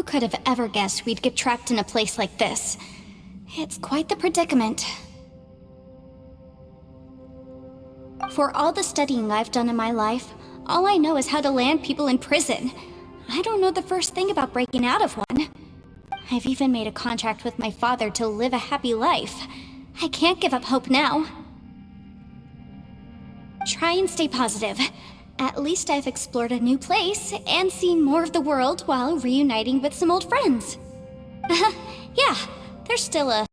could have ever guessed we'd get trapped in a place like this? It's quite the predicament. For all the studying I've done in my life, all I know is how to land people in prison. I don't know the first thing about breaking out of one. I've even made a contract with my father to live a happy life. I can't give up hope now. Try and stay positive. At least I've explored a new place and seen more of the world while reuniting with some old friends. Yeah, there's still a...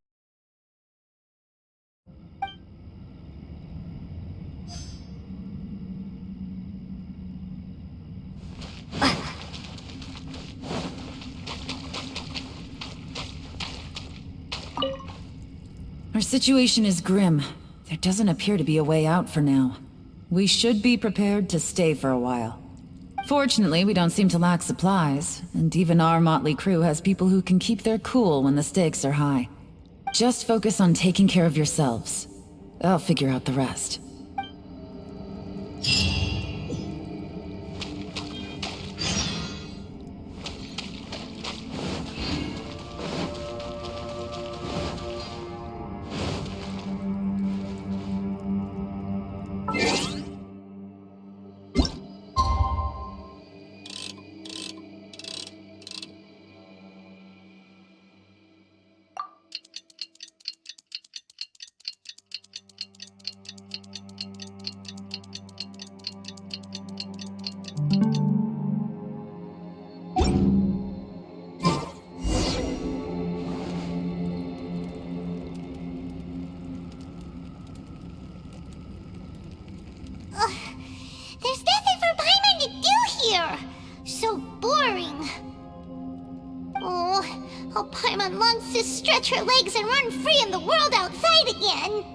Our situation is grim. There doesn't appear to be a way out for now. We should be prepared to stay for a while. Fortunately, we don't seem to lack supplies, and even our motley crew has people who can keep their cool when the stakes are high. Just focus on taking care of yourselves. I'll figure out the rest. There's nothing for Paimon to do here! So boring. Oh, how Paimon longs to stretch her legs and run free in the world outside again.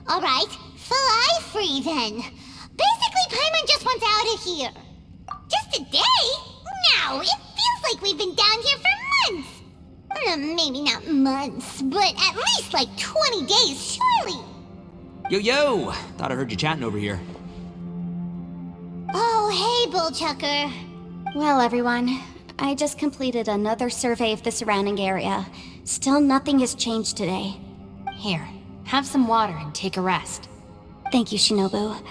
Alright, fly free then. Basically, Paimon just wants out of here. Just a day? No, it feels like we've been down here for months. Maybe not months, but at least like 20 days, surely. Yo! Thought I heard you chatting over here. Oh, hey, Bullchucker. Well, everyone, I just completed another survey of the surrounding area. Still nothing has changed today. Here, have some water and take a rest. Thank you, Shinobu.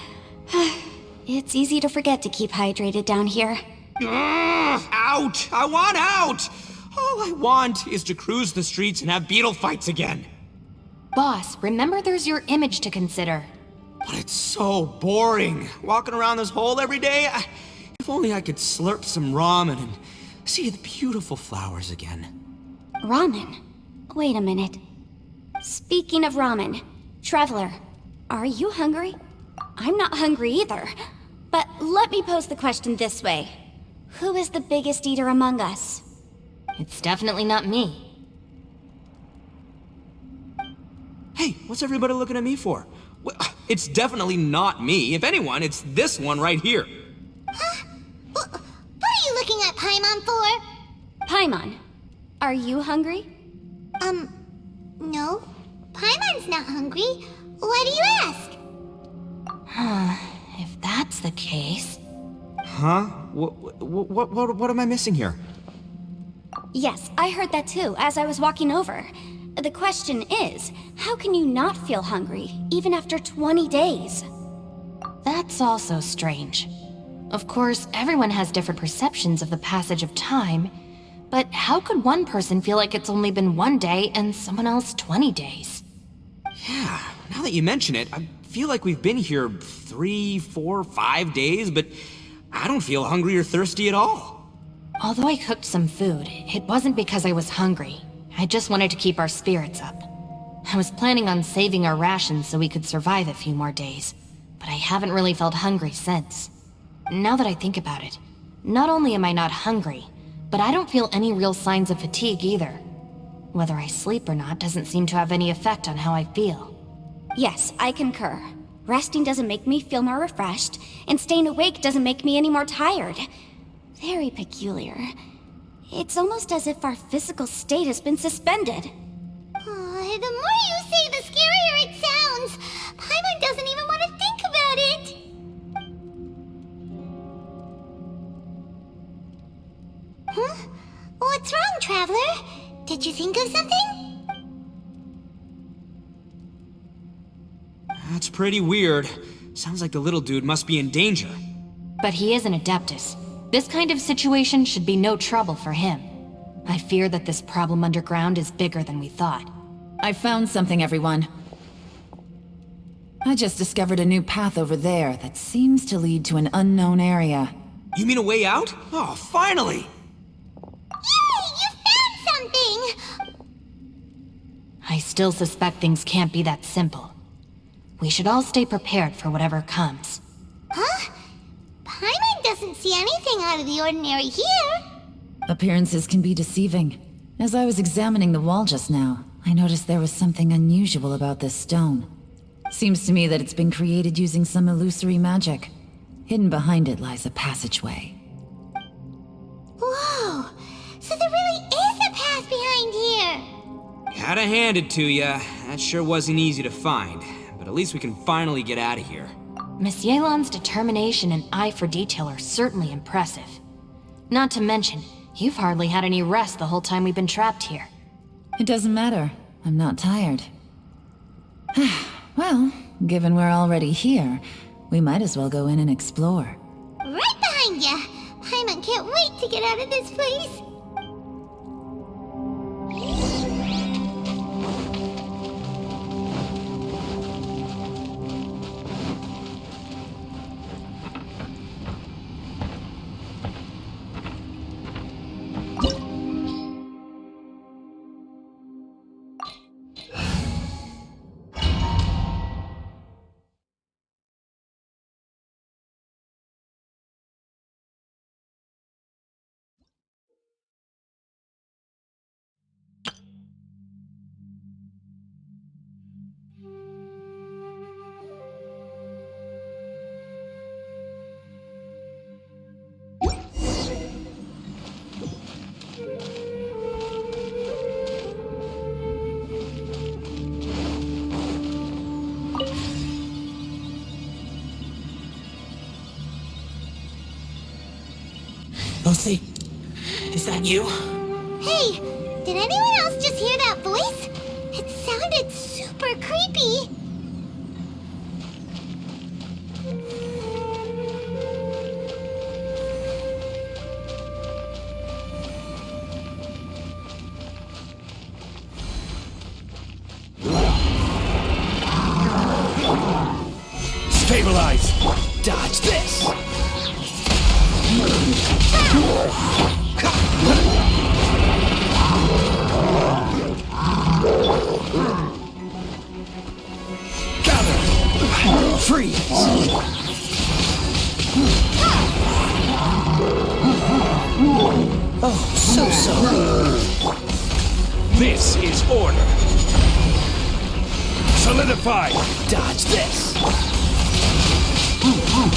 It's easy to forget to keep hydrated down here. Out! I want out! All I want is to cruise the streets and have beetle fights again. Boss, remember there's your image to consider. But it's so boring, walking around this hole every day. If only I could slurp some ramen and see the beautiful flowers again. Ramen? Wait a minute. Speaking of ramen, Traveler, are you hungry? I'm not hungry either. But let me pose the question this way. Who is the biggest eater among us? It's definitely not me. Hey, what's everybody looking at me for? It's definitely not me. If anyone, it's this one right here. Huh? What are you looking at Paimon for? Paimon, are you hungry? No. Paimon's not hungry. Why do you ask? If that's the case... Huh? What am I missing here? Yes, I heard that too, as I was walking over. The question is, how can you not feel hungry, even after 20 days? That's also strange. Of course, everyone has different perceptions of the passage of time, but how could one person feel like it's only been 1 day and someone else 20 days? Yeah, now that you mention it, I feel like we've been here 3, 4, 5 days, but I don't feel hungry or thirsty at all. Although I cooked some food, it wasn't because I was hungry. I just wanted to keep our spirits up. I was planning on saving our rations so we could survive a few more days, but I haven't really felt hungry since. Now that I think about it, not only am I not hungry, but I don't feel any real signs of fatigue either. Whether I sleep or not doesn't seem to have any effect on how I feel. Yes, I concur. Resting doesn't make me feel more refreshed, and staying awake doesn't make me any more tired. Very peculiar. It's almost as if our physical state has been suspended. The more you say, the scarier it sounds. Paimon doesn't even want to think about it. Huh? What's wrong, Traveler? Did you think of something? That's pretty weird. Sounds like the little dude must be in danger. But he is an Adeptus. This kind of situation should be no trouble for him. I fear that this problem underground is bigger than we thought. I found something, everyone. I just discovered a new path over there that seems to lead to an unknown area. You mean a way out? Oh, finally! Yay! You found something! I still suspect things can't be that simple. We should all stay prepared for whatever comes. Huh? Paimon doesn't see anything out of the ordinary here. Appearances can be deceiving. As I was examining the wall just now, I noticed there was something unusual about this stone. Seems to me that it's been created using some illusory magic. Hidden behind it lies a passageway. Whoa! So there really is a path behind here! Gotta hand it to ya. That sure wasn't easy to find. But at least we can finally get out of here. Miss Yelan's determination and eye for detail are certainly impressive. Not to mention, you've hardly had any rest the whole time we've been trapped here. It doesn't matter. I'm not tired. Well, given we're already here, we might as well go in and explore. Right behind ya! Paimon can't wait to get out of this place! Lucy, is that you? Hey, did anyone else just hear that voice? It sounded super creepy. Stabilize! Dodge this! Gather! Freeze! Oh, so sorry. This is order. Solidify! Dodge this!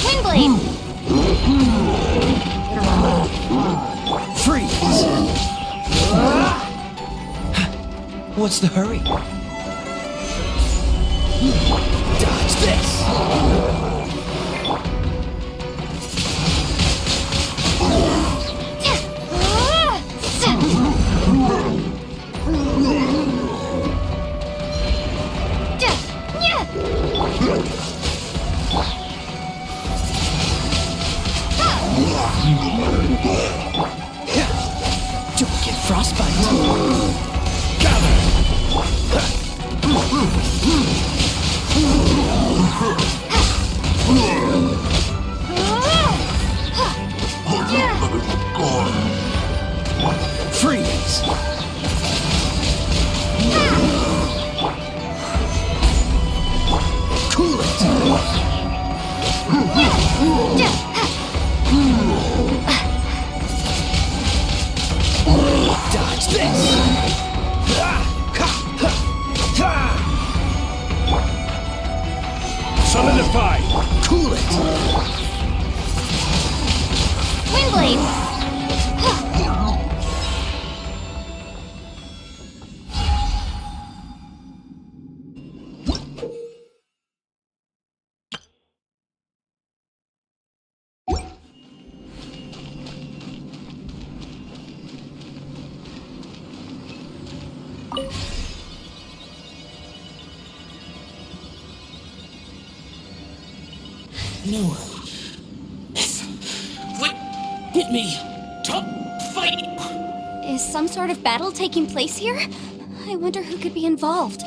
Windblade! Freeze! What's the hurry? Dodge this! Don't get frostbite. Gather! Freeze! Cool it! Dodge this! Solidify! Cool it! Windblade! No. This would get me to fight. Is some sort of battle taking place here? I wonder who could be involved.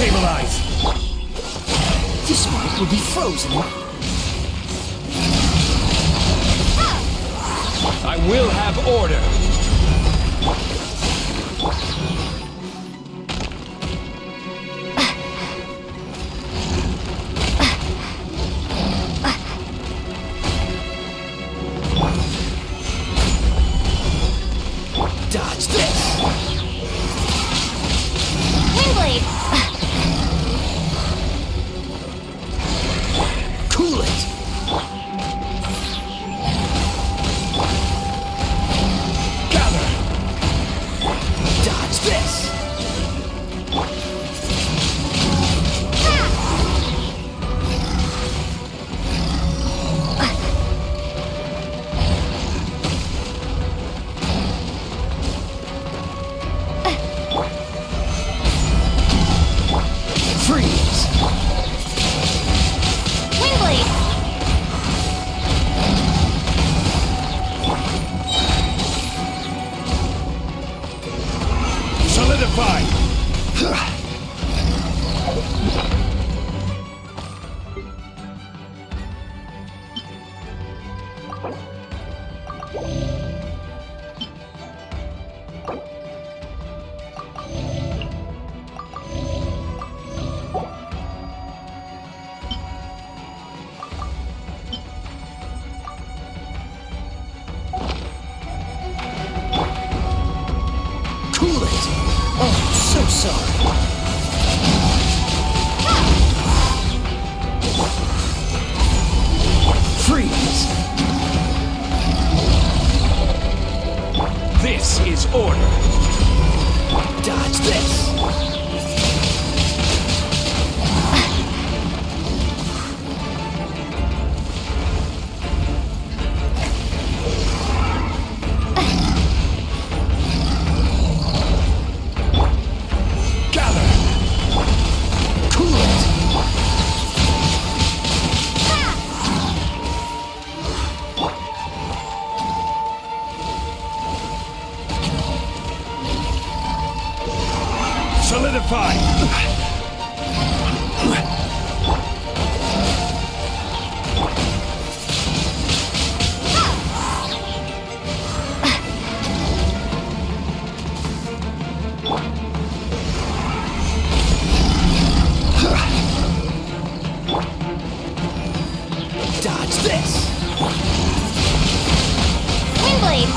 Stabilize! This one will be frozen. I will have order. Dodge this! Windblade! Cool it! Gather! Dodge this! Freeze! Windblade! Solidify! Cool it! Oh, so sorry. Freeze! This is order. Dodge this! Gather! Cool it! Solidify! Dodge this! Windblade!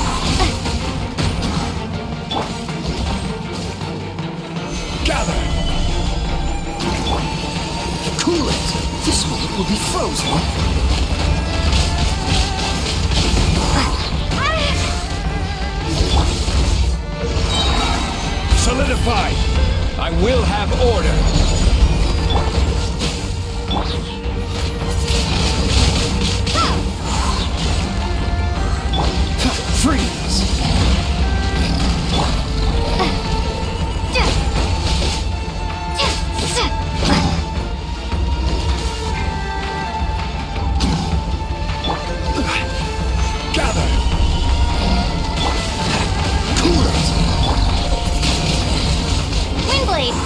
Gather! Cool it! This one will be frozen. Solidify! I will have order. Freeze! Gather! Cool it! Windblade!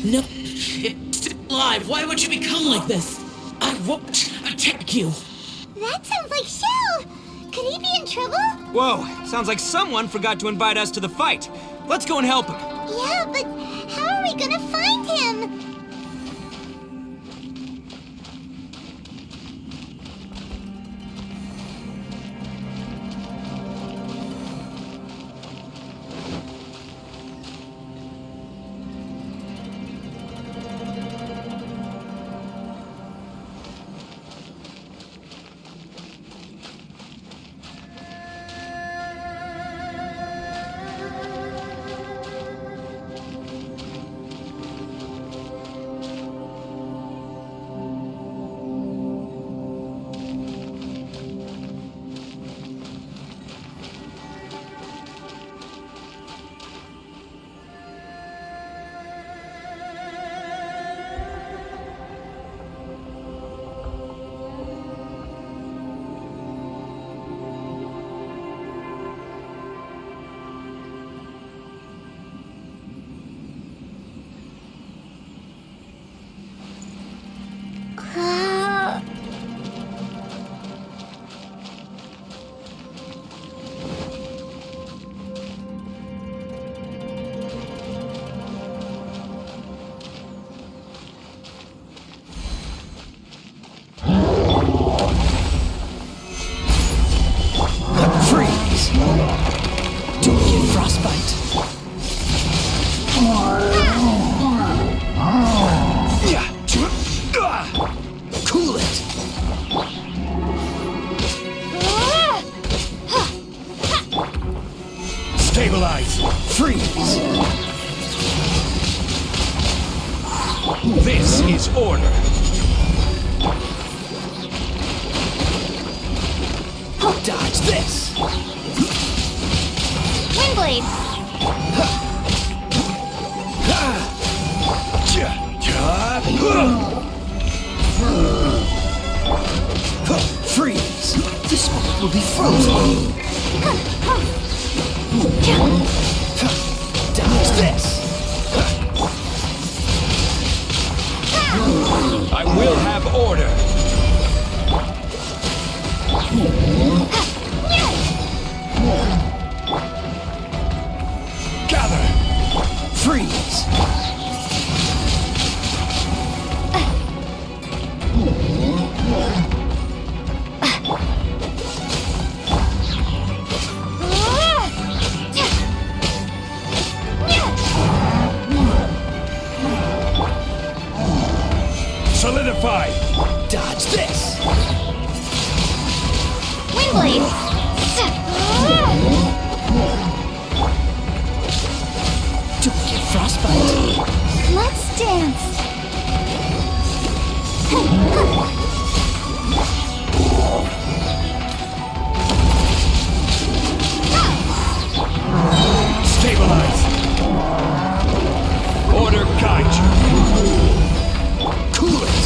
No, it's still alive. Why would you become like this? I won't attack you. That sounds like Shell. Could he be in trouble? Whoa, sounds like someone forgot to invite us to the fight. Let's go and help him. Yeah, but how are we gonna find him? Freeze! Don't get frostbite. Cool it! Stabilize! Freeze! This is order! Dodge this! Windblade! Freeze! This one will be frozen! Dodge this! I will have order! Gather! Freeze! Solidify! Dodge this! Windblade! Don't get frostbite! Let's dance! Stabilize! Order guide you! Cool it!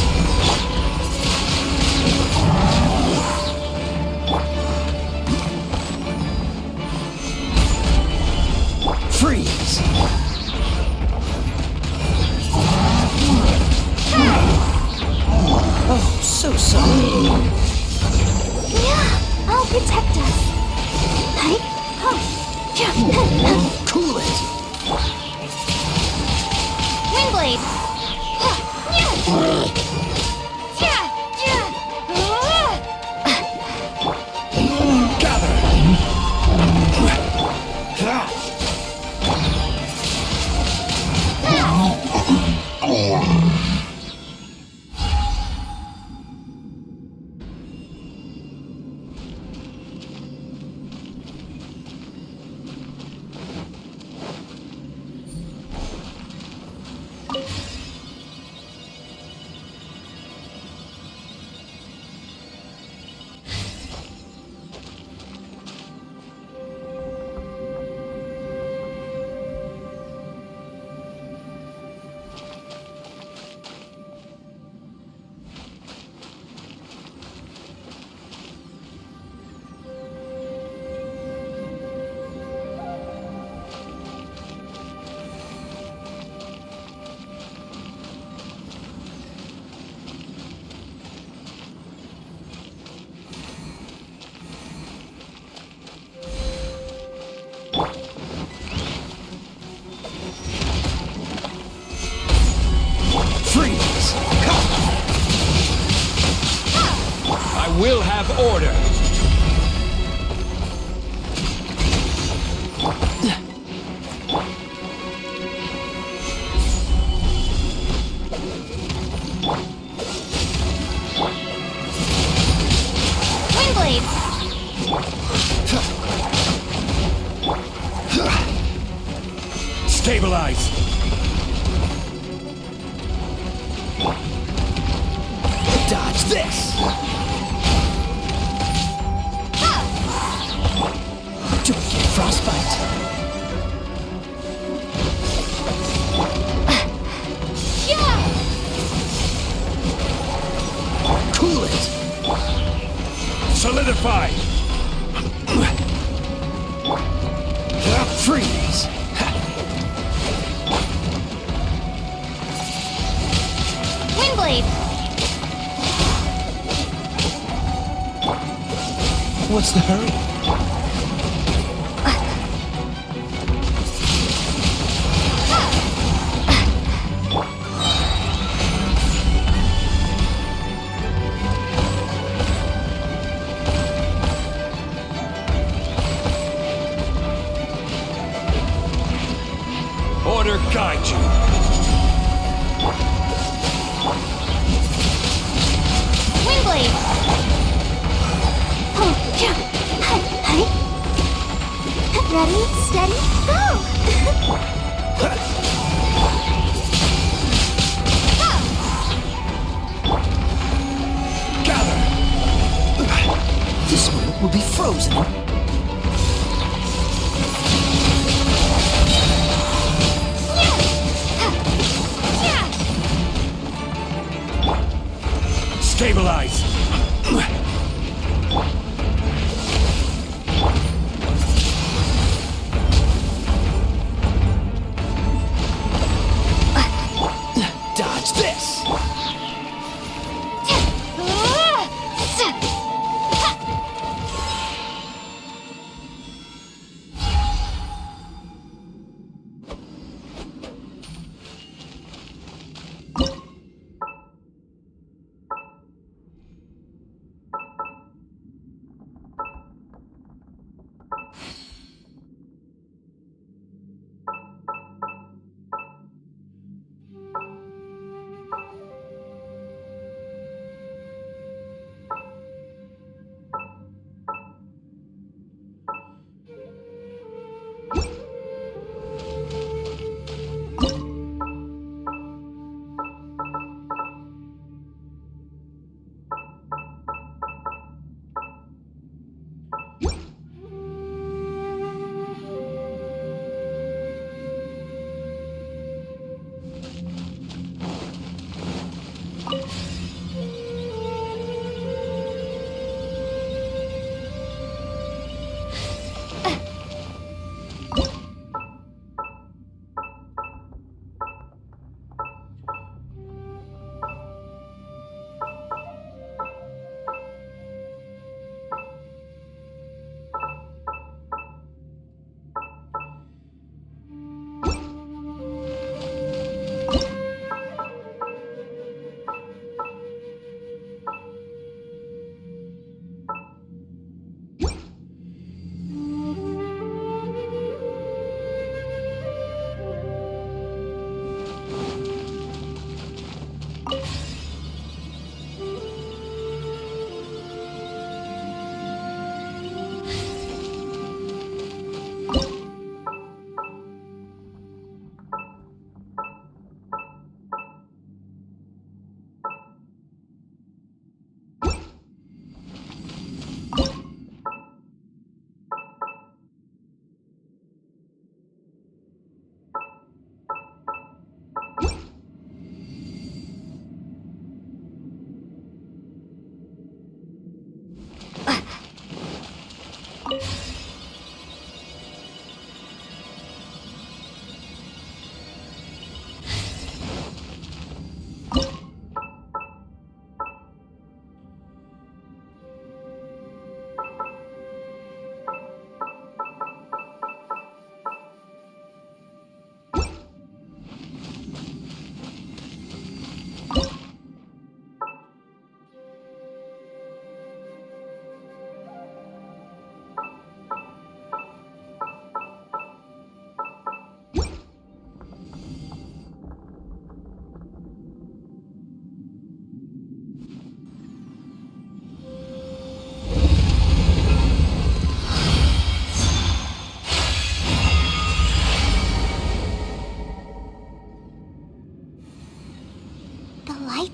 Freeze! Oh, so sorry. Yeah, I'll protect us. Hike, Cool it! Windblade! will have order. Windblade! Stabilize. Dodge this! Don't get frostbite. Cool it! Solidify. Freeze! Windblade! What's the hurry? Order guide you. Windblade! Ready, steady, go! Gather. This one will be frozen. Stabilize. Dodge this!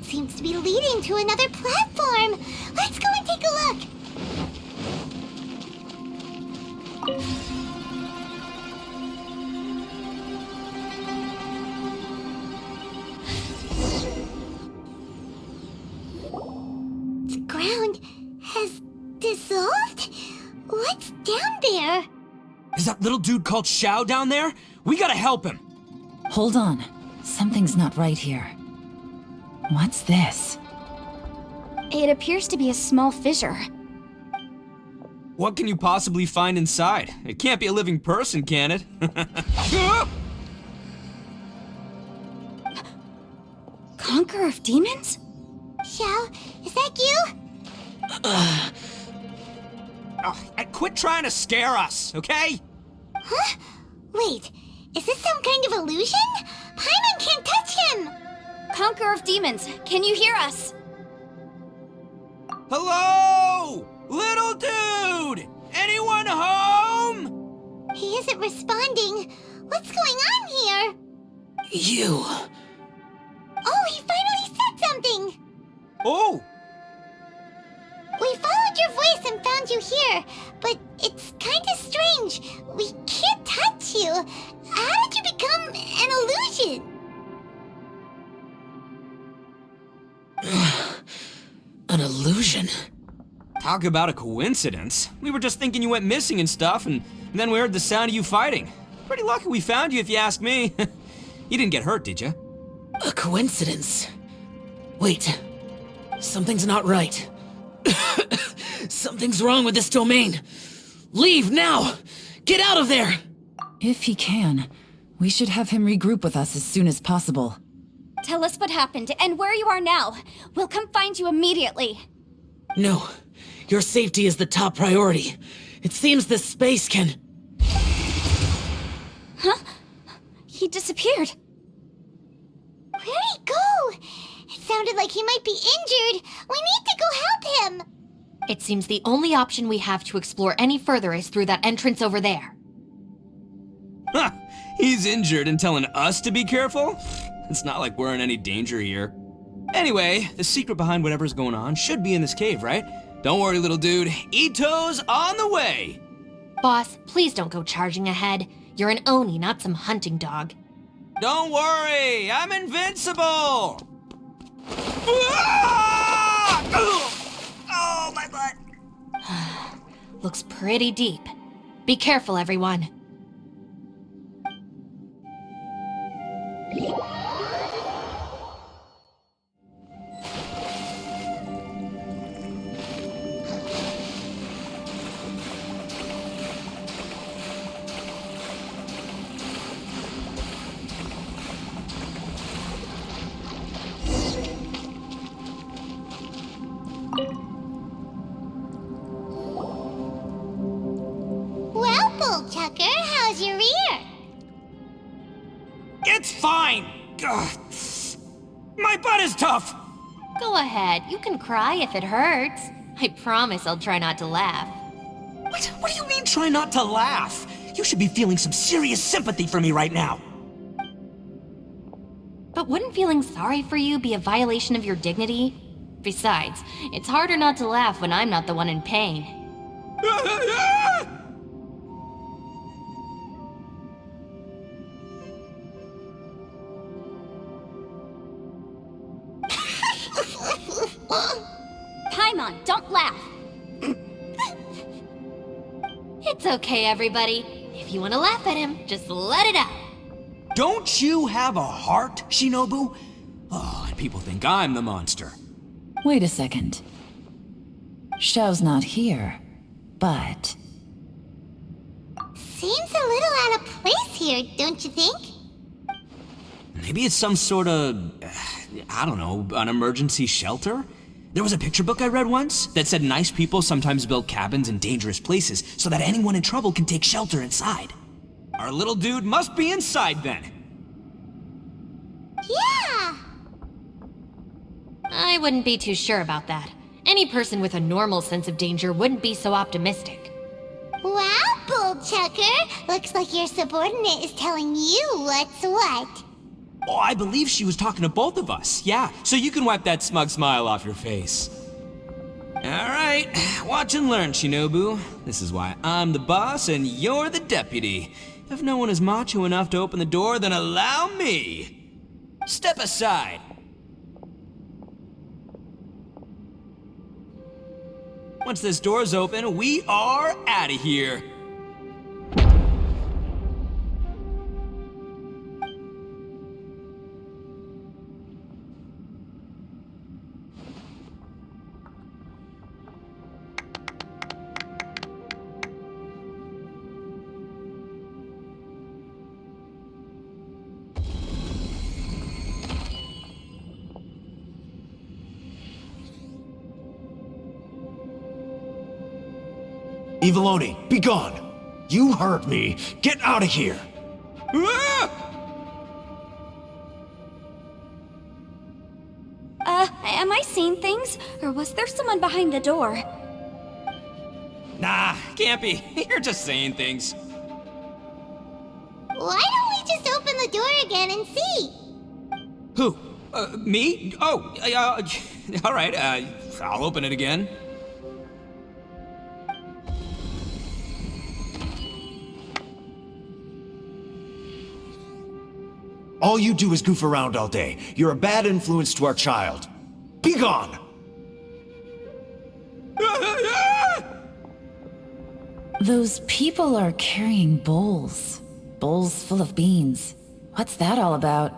It seems to be leading to another platform. Let's go and take a look. The ground has dissolved? What's down there? Is that little dude called Xiao down there? We gotta help him. Hold on. Something's not right here. What's this? It appears to be a small fissure. What can you possibly find inside? It can't be a living person, can it? Conqueror of demons? Xiao, is that you? And quit trying to scare us, okay? Huh? Wait, is this some kind of illusion? Paimon can't touch him! Conqueror of demons, can you hear us? Hello? Little dude! Anyone home? He isn't responding. What's going on here? You. Oh, he finally said something! Oh! We followed your voice and found you here, but it's kinda strange. We can't touch you. How did you become an illusion? An illusion? Talk about a coincidence. We were just thinking you went missing and stuff, and then we heard the sound of you fighting. Pretty lucky we found you, if you ask me. You didn't get hurt, did you? A coincidence? Wait. Something's not right. Something's wrong with this domain. Leave now! Get out of there! If he can, we should have him regroup with us as soon as possible. Tell us what happened and where you are now. We'll come find you immediately. No. Your safety is the top priority. It seems this space can... Huh? He disappeared. Where'd he go? It sounded like he might be injured. We need to go help him. It seems the only option we have to explore any further is through that entrance over there. Huh, he's injured and telling us to be careful? It's not like we're in any danger here. Anyway, the secret behind whatever's going on should be in this cave, right? Don't worry, little dude. Ito's on the way! Boss, please don't go charging ahead. You're an Oni, not some hunting dog. Don't worry, I'm invincible! Ah! Oh, my butt! Looks pretty deep. Be careful, everyone. Well, Bullchucker, how's your ear? It's fine! Ugh. My butt is tough! Go ahead, you can cry if it hurts. I promise I'll try not to laugh. What do you mean, try not to laugh? You should be feeling some serious sympathy for me right now. But wouldn't feeling sorry for you be a violation of your dignity? Besides, it's harder not to laugh when I'm not the one in pain. Paimon, don't laugh. It's okay, everybody. If you want to laugh at him, just let it out. Don't you have a heart, Shinobu? Oh, and people think I'm the monster. Wait a second. Xiao's not here, but... Seems a little out of place here, don't you think? Maybe it's some sort of, I don't know, an emergency shelter? There was a picture book I read once that said nice people sometimes build cabins in dangerous places so that anyone in trouble can take shelter inside. Our little dude must be inside then. Yeah! I wouldn't be too sure about that. Any person with a normal sense of danger wouldn't be so optimistic. Wow, Bullchucker! Looks like your subordinate is telling you what's what. Oh, I believe she was talking to both of us. Yeah, so you can wipe that smug smile off your face. Alright, watch and learn, Shinobu. This is why I'm the boss and you're the deputy. If no one is macho enough to open the door, then allow me. Step aside. Once this door's open, we are out of here. Eviloni, be gone! You heard me! Get out of here! Ah! Am I seeing things? Or was there someone behind the door? Nah, can't be. You're just saying things. Why don't we just open the door again and see? Who? Me? Oh, alright, I'll open it again. All you do is goof around all day. You're a bad influence to our child. Be gone! Those people are carrying bowls. Bowls full of beans. What's that all about?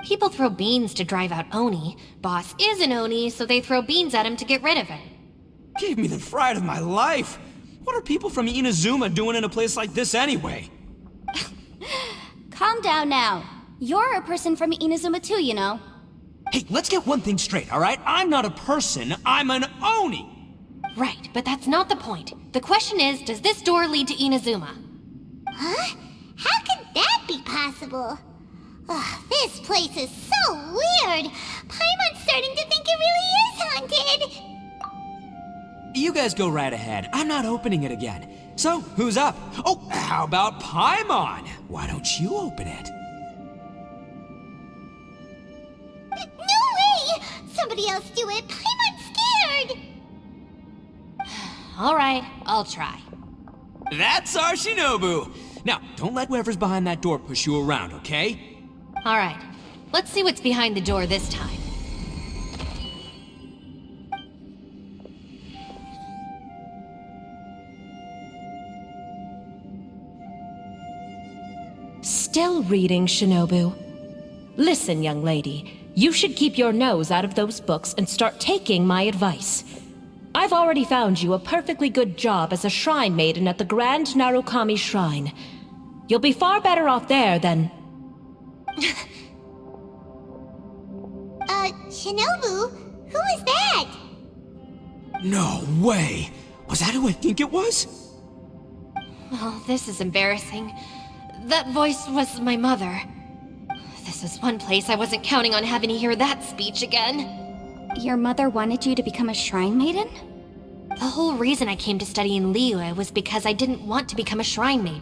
People throw beans to drive out Oni. Boss is an Oni, so they throw beans at him to get rid of him. Gave me the fright of my life. What are people from Inazuma doing in a place like this anyway? Calm down now. You're a person from Inazuma too, you know. Hey, let's get one thing straight, alright? I'm not a person, I'm an Oni! Right, but that's not the point. The question is, does this door lead to Inazuma? Huh? How could that be possible? Ugh, this place is so weird. Paimon's starting to think it really is haunted. You guys go right ahead. I'm not opening it again. So, who's up? Oh, how about Paimon? Why don't you open it? No way! Somebody else do it. Paimon's scared. Alright, I'll try. That's our Shinobu! Now, don't let whoever's behind that door push you around, okay? Alright, let's see what's behind the door this time. Still reading, Shinobu. Listen, young lady. You should keep your nose out of those books and start taking my advice. I've already found you a perfectly good job as a shrine maiden at the Grand Narukami Shrine. You'll be far better off there than... Shinobu? Who is that? No way! Was that who I think it was? Oh, this is embarrassing. That voice was my mother. This is one place I wasn't counting on having to hear that speech again. Your mother wanted you to become a shrine maiden? The whole reason I came to study in Liyue was because I didn't want to become a shrine maiden.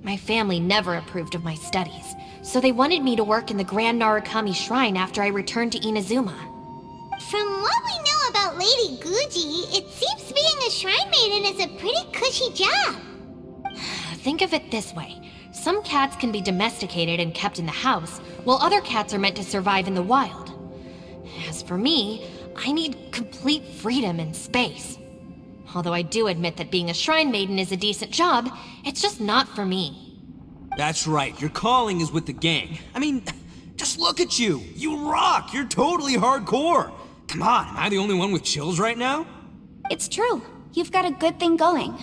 My family never approved of my studies, so they wanted me to work in the Grand Narukami Shrine after I returned to Inazuma. From what we know about Lady Guji, it seems being a shrine maiden is a pretty cushy job. Think of it this way. Some cats can be domesticated and kept in the house, while other cats are meant to survive in the wild. As for me, I need complete freedom and space. Although I do admit that being a shrine maiden is a decent job, it's just not for me. That's right, your calling is with the gang. I mean, just look at you. You rock, you're totally hardcore. Come on, am I the only one with chills right now? It's true. You've got a good thing going.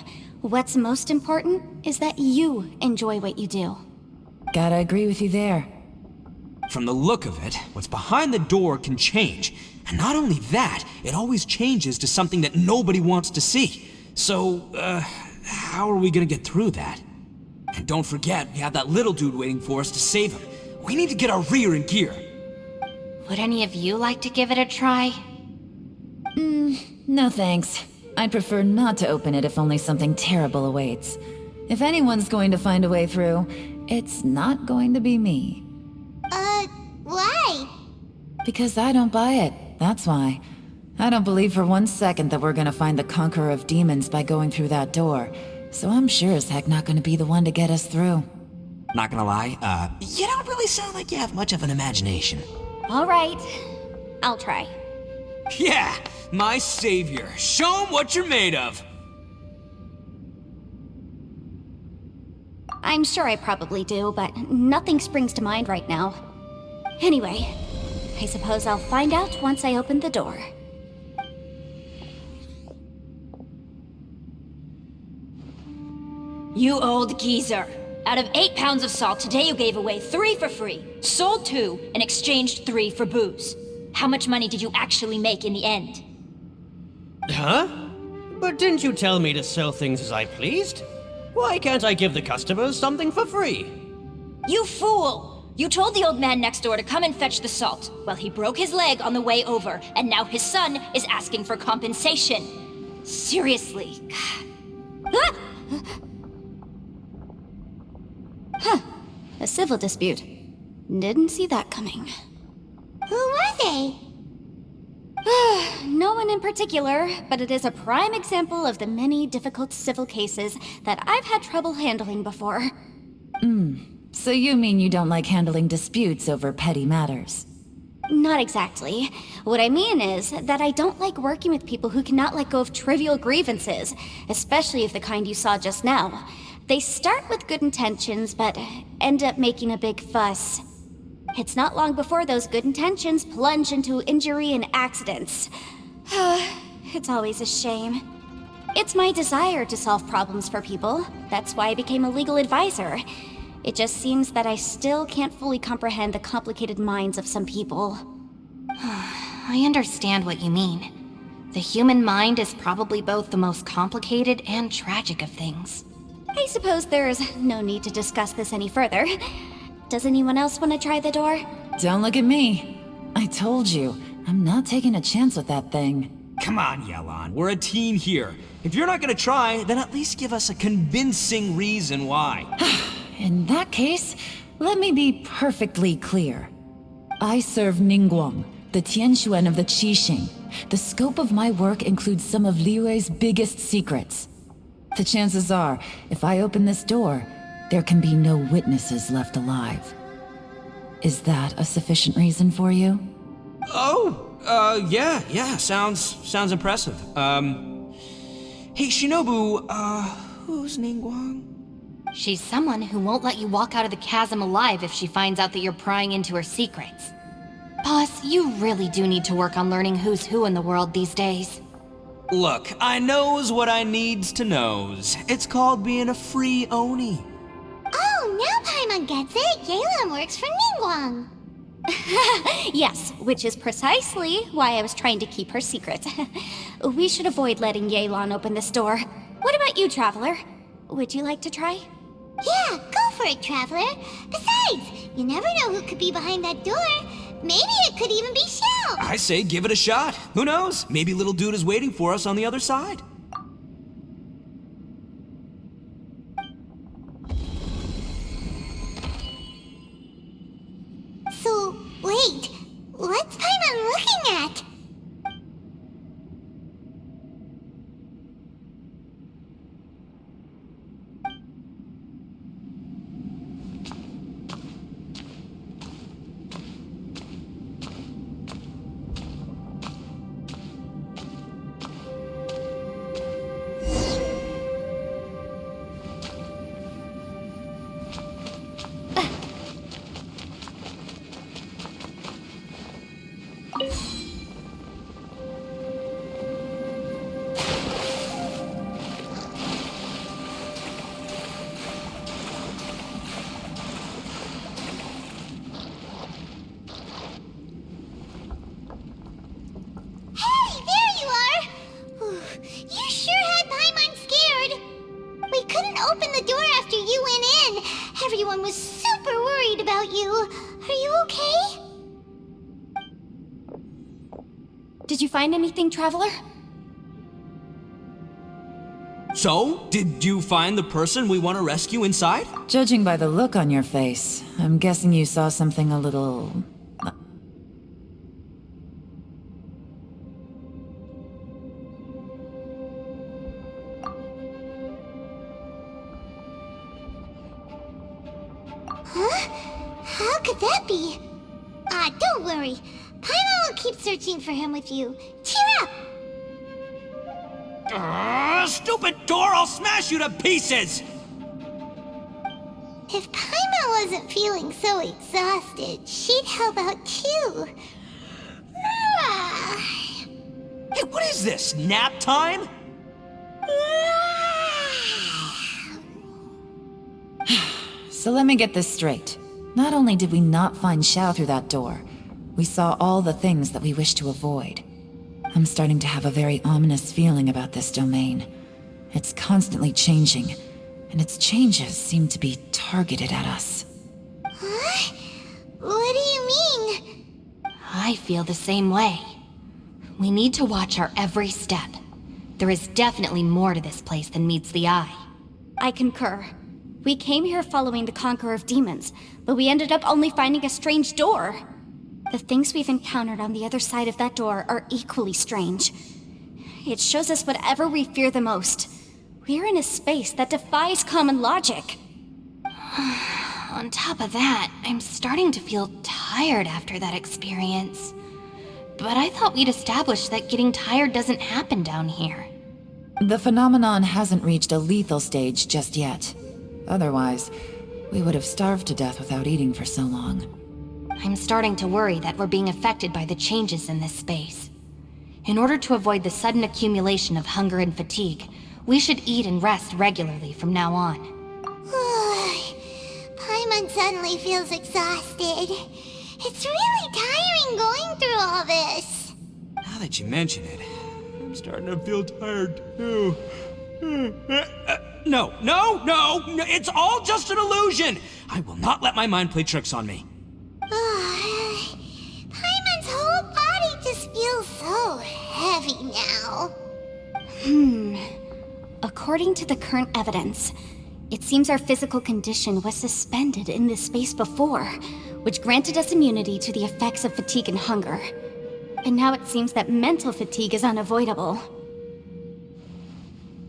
What's most important is that you enjoy what you do. Gotta agree with you there. From the look of it, what's behind the door can change. And not only that, it always changes to something that nobody wants to see. So, how are we gonna get through that? And don't forget, we have that little dude waiting for us to save him. We need to get our rear in gear. Would any of you like to give it a try? No thanks. I'd prefer not to open it if only something terrible awaits. If anyone's going to find a way through, it's not going to be me. Because I don't buy it, that's why. I don't believe for one second that we're gonna find the Conqueror of Demons by going through that door, so I'm sure as heck not gonna be the one to get us through. Not gonna lie, you don't really sound like you have much of an imagination. All right, I'll try. Yeah, my savior. Show 'em what you're made of. I'm sure I probably do, but nothing springs to mind right now. Anyway, I suppose I'll find out once I open the door. You old geezer. Out of 8 pounds of salt, today you gave away 3 for free, sold 2, and exchanged 3 for booze. How much money did you actually make in the end? Huh? But didn't you tell me to sell things as I pleased? Why can't I give the customers something for free? You fool! You told the old man next door to come and fetch the salt. Well, he broke his leg on the way over, and now his son is asking for compensation. Seriously. Ah! Huh. A civil dispute. Didn't see that coming. Who were they? No one in particular, but it is a prime example of the many difficult civil cases that I've had trouble handling before. So you mean you don't like handling disputes over petty matters? Not exactly. What I mean is that I don't like working with people who cannot let go of trivial grievances, especially of the kind you saw just now. They start with good intentions, but end up making a big fuss. It's not long before those good intentions plunge into injury and accidents. It's always a shame. It's my desire to solve problems for people. That's why I became a legal advisor. It just seems that I still can't fully comprehend the complicated minds of some people. I understand what you mean. The human mind is probably both the most complicated and tragic of things. I suppose there's no need to discuss this any further. Does anyone else want to try the door? Don't look at me. I told you, I'm not taking a chance with that thing. Come on, Yelan. We're a team here. If you're not gonna try, then at least give us a convincing reason why. In that case, let me be perfectly clear. I serve Ningguang, the Tianxuan of the Qixing. The scope of my work includes some of Liyue's biggest secrets. The chances are, if I open this door, there can be no witnesses left alive. Is that a sufficient reason for you? Yeah, sounds impressive. Hey, Shinobu, who's Ningguang? She's someone who won't let you walk out of the chasm alive if she finds out that you're prying into her secrets. Boss, you really do need to work on learning who's who in the world these days. Look, I knows what I needs to knows. It's called being a free Oni. Oh, now Paimon gets it. Yelan works for Ningguang. Yes, which is precisely why I was trying to keep her secret. We should avoid letting Yelan open this door. What about you, Traveler? Would you like to try? Yeah, go for it, Traveler. Besides, you never know who could be behind that door. Maybe it could even be Shell. I say give it a shot. Who knows? Maybe little dude is waiting for us on the other side. So, wait. What's Paimon looking at? Hey, there you are! You sure had Paimon scared. We couldn't open the door after you went in. Everyone was super worried about you. Are you okay? Did you find anything, Traveler? So, did you find the person we want to rescue inside? Judging by the look on your face, I'm guessing you saw something a little... Huh? How could that be? Don't worry. Paimon will keep searching for him with you. Cheer up! Stupid door! I'll smash you to pieces! If Paimon wasn't feeling so exhausted, she'd help out too. Hey, what is this? Nap time? So let me get this straight. Not only did we not find Xiao through that door, we saw all the things that we wish to avoid. I'm starting to have a very ominous feeling about this domain. It's constantly changing, and its changes seem to be targeted at us. Huh? What do you mean? I feel the same way. We need to watch our every step. There is definitely more to this place than meets the eye. I concur. We came here following the Conqueror of Demons, but we ended up only finding a strange door. The things we've encountered on the other side of that door are equally strange. It shows us whatever we fear the most. We're in a space that defies common logic. On top of that, I'm starting to feel tired after that experience. But I thought we'd established that getting tired doesn't happen down here. The phenomenon hasn't reached a lethal stage just yet. Otherwise, we would have starved to death without eating for so long. I'm starting to worry that we're being affected by the changes in this space. In order to avoid the sudden accumulation of hunger and fatigue, we should eat and rest regularly from now on. Paimon suddenly feels exhausted. It's really tiring going through all this. Now that you mention it, I'm starting to feel tired too. No, it's all just an illusion! I will not let my mind play tricks on me. Paimon's whole body just feels so heavy now. According to the current evidence, it seems our physical condition was suspended in this space before, which granted us immunity to the effects of fatigue and hunger. And now it seems that mental fatigue is unavoidable.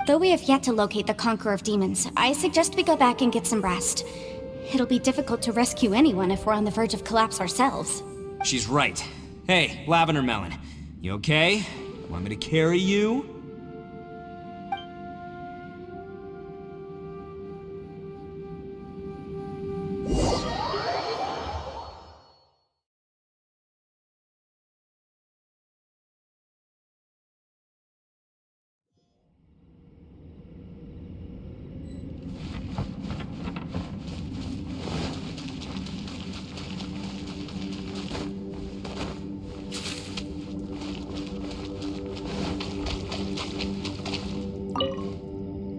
Though we have yet to locate the Conqueror of Demons, I suggest we go back and get some rest. It'll be difficult to rescue anyone if we're on the verge of collapse ourselves. She's right. Hey, Lavender Melon, you okay? Want me to carry you?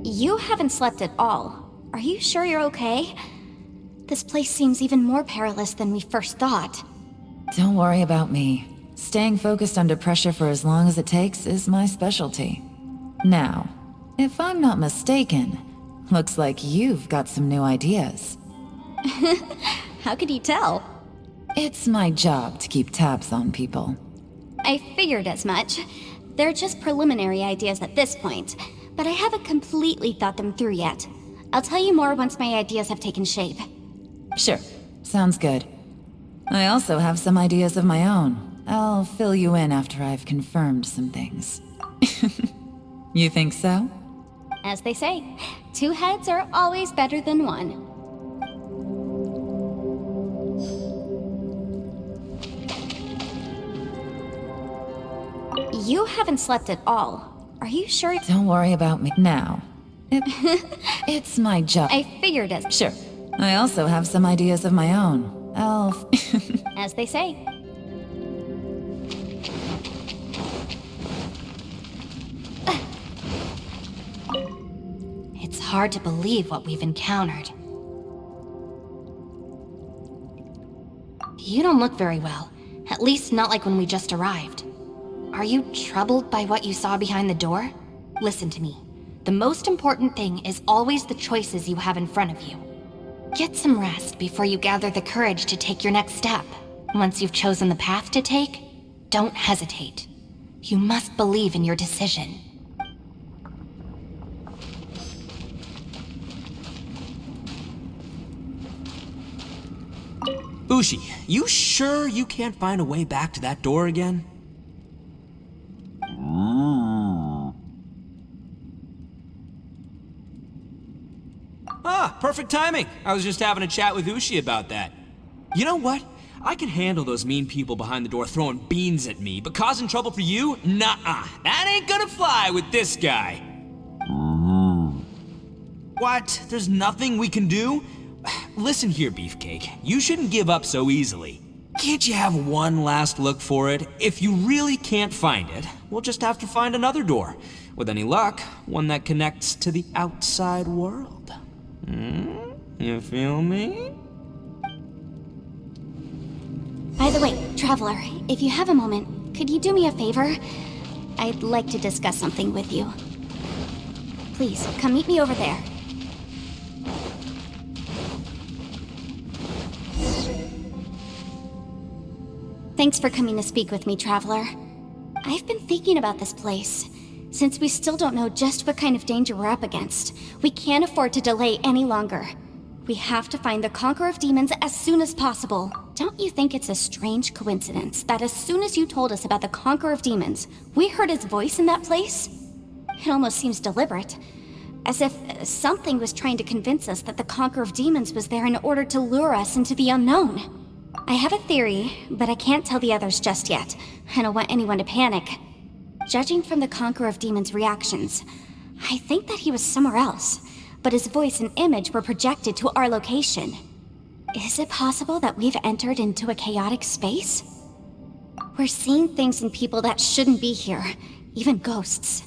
You haven't slept at all. Are you sure you're okay? This place seems even more perilous than we first thought. Don't worry about me. Staying focused under pressure for as long as it takes is my specialty. Now, if I'm not mistaken, looks like you've got some new ideas. How could you tell? It's my job to keep tabs on people. I figured as much. They're just preliminary ideas at this point, but I haven't completely thought them through yet. I'll tell you more once my ideas have taken shape. Sure, sounds good. I also have some ideas of my own. I'll fill you in after I've confirmed some things. You think so? As they say, two heads are always better than one. You haven't slept at all. Are you sure? Don't worry about me now. It's my job. I figured as... Sure. I also have some ideas of my own. As they say. It's hard to believe what we've encountered. You don't look very well. At least not like when we just arrived. Are you troubled by what you saw behind the door? Listen to me. The most important thing is always the choices you have in front of you. Get some rest before you gather the courage to take your next step. Once you've chosen the path to take, don't hesitate. You must believe in your decision. Ushi, you sure you can't find a way back to that door again? Ah, perfect timing. I was just having a chat with Ushi about that. You know what? I can handle those mean people behind the door throwing beans at me, but causing trouble for you? Nuh-uh. That ain't gonna fly with this guy. What? There's nothing we can do? Listen here, Beefcake. You shouldn't give up so easily. Can't you have one last look for it? If you really can't find it, we'll just have to find another door. With any luck, one that connects to the outside world. You feel me? By the way, Traveler, if you have a moment, could you do me a favor? I'd like to discuss something with you. Please, come meet me over there. Thanks for coming to speak with me, Traveler. I've been thinking about this place. Since we still don't know just what kind of danger we're up against, we can't afford to delay any longer. We have to find the Conqueror of Demons as soon as possible. Don't you think it's a strange coincidence that as soon as you told us about the Conqueror of Demons, we heard his voice in that place? It almost seems deliberate. As if something was trying to convince us that the Conqueror of Demons was there in order to lure us into the unknown. I have a theory, but I can't tell the others just yet. I don't want anyone to panic. Judging from the Conqueror of Demons' reactions, I think that he was somewhere else, but his voice and image were projected to our location. Is it possible that we've entered into a chaotic space? We're seeing things and people that shouldn't be here, even ghosts.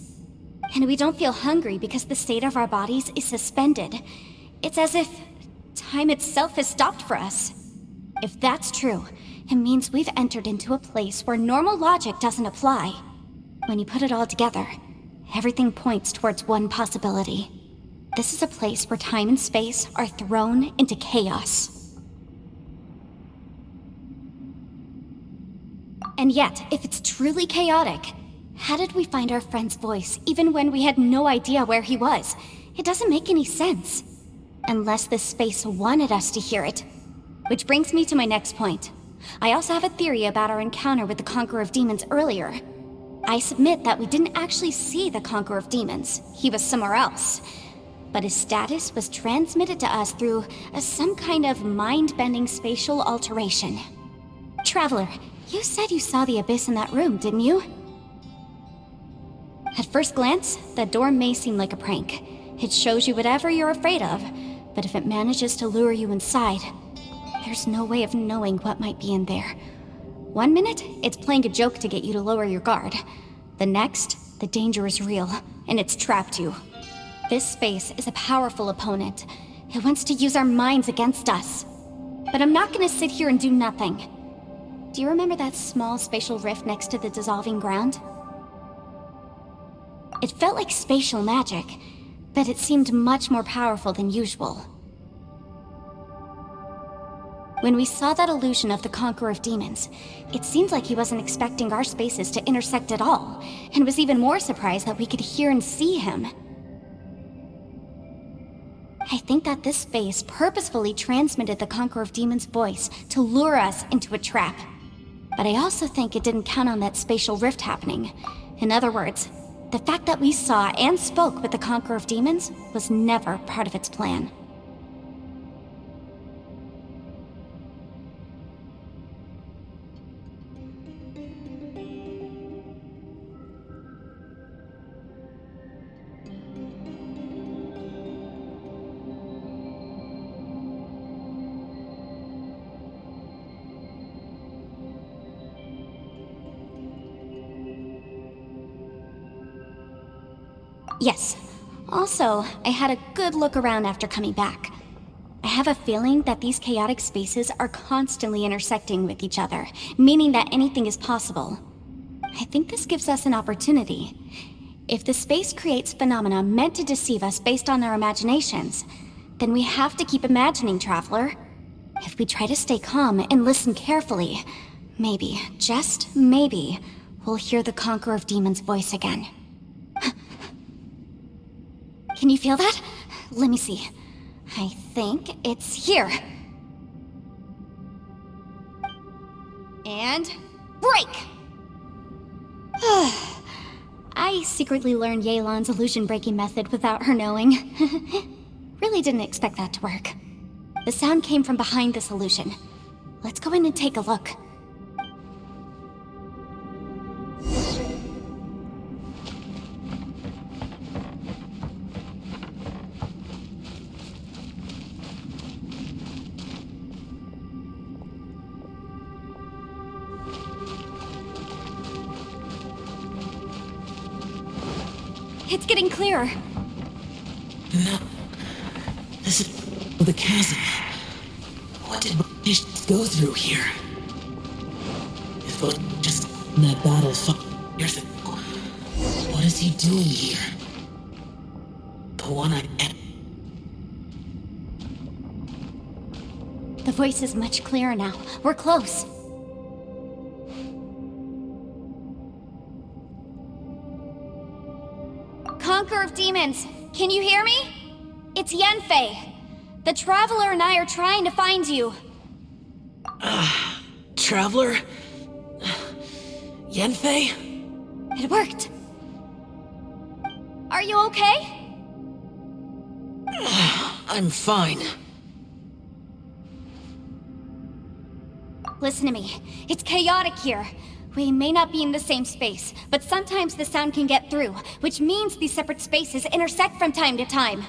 And we don't feel hungry because the state of our bodies is suspended. It's as if time itself has stopped for us. If that's true, it means we've entered into a place where normal logic doesn't apply. When you put it all together, everything points towards one possibility. This is a place where time and space are thrown into chaos. And yet, if it's truly chaotic, how did we find our friend's voice even when we had no idea where he was? It doesn't make any sense. Unless this space wanted us to hear it. Which brings me to my next point. I also have a theory about our encounter with the Conqueror of Demons earlier. I submit that we didn't actually see the Conqueror of Demons. He was somewhere else. But his status was transmitted to us through some kind of mind-bending spatial alteration. Traveler, you said you saw the abyss in that room, didn't you? At first glance, that door may seem like a prank. It shows you whatever you're afraid of, but if it manages to lure you inside, there's no way of knowing what might be in there. One minute, it's playing a joke to get you to lower your guard. The next, the danger is real, and it's trapped you. This space is a powerful opponent. It wants to use our minds against us. But I'm not gonna sit here and do nothing. Do you remember that small spatial rift next to the dissolving ground? It felt like spatial magic, but it seemed much more powerful than usual. When we saw that illusion of the Conqueror of Demons, it seemed like he wasn't expecting our spaces to intersect at all, and was even more surprised that we could hear and see him. I think that this space purposefully transmitted the Conqueror of Demons' voice to lure us into a trap. But I also think it didn't count on that spatial rift happening. In other words, the fact that we saw and spoke with the Conqueror of Demons was never part of its plan. Yes. Also, I had a good look around after coming back. I have a feeling that these chaotic spaces are constantly intersecting with each other, meaning that anything is possible. I think this gives us an opportunity. If the space creates phenomena meant to deceive us based on our imaginations, then we have to keep imagining, Traveler. If we try to stay calm and listen carefully, maybe, just maybe, we'll hear the Conqueror of Demons' voice again. Can you feel that? Let me see. I think it's here. And break! I secretly learned Yelan's illusion-breaking method without her knowing. Really didn't expect that to work. The sound came from behind this illusion. Let's go in and take a look. It's getting clearer. No. This is the chasm. What did British go through here? If it just in that battle 5 years ago, what is he doing here? The one I met. The voice is much clearer now. We're close. Conqueror of Demons, can you hear me? It's Yenfei. The Traveler and I are trying to find you. Traveler? Yenfei? It worked. Are you okay? I'm fine. Listen to me. It's chaotic here. We may not be in the same space, but sometimes the sound can get through, which means these separate spaces intersect from time to time.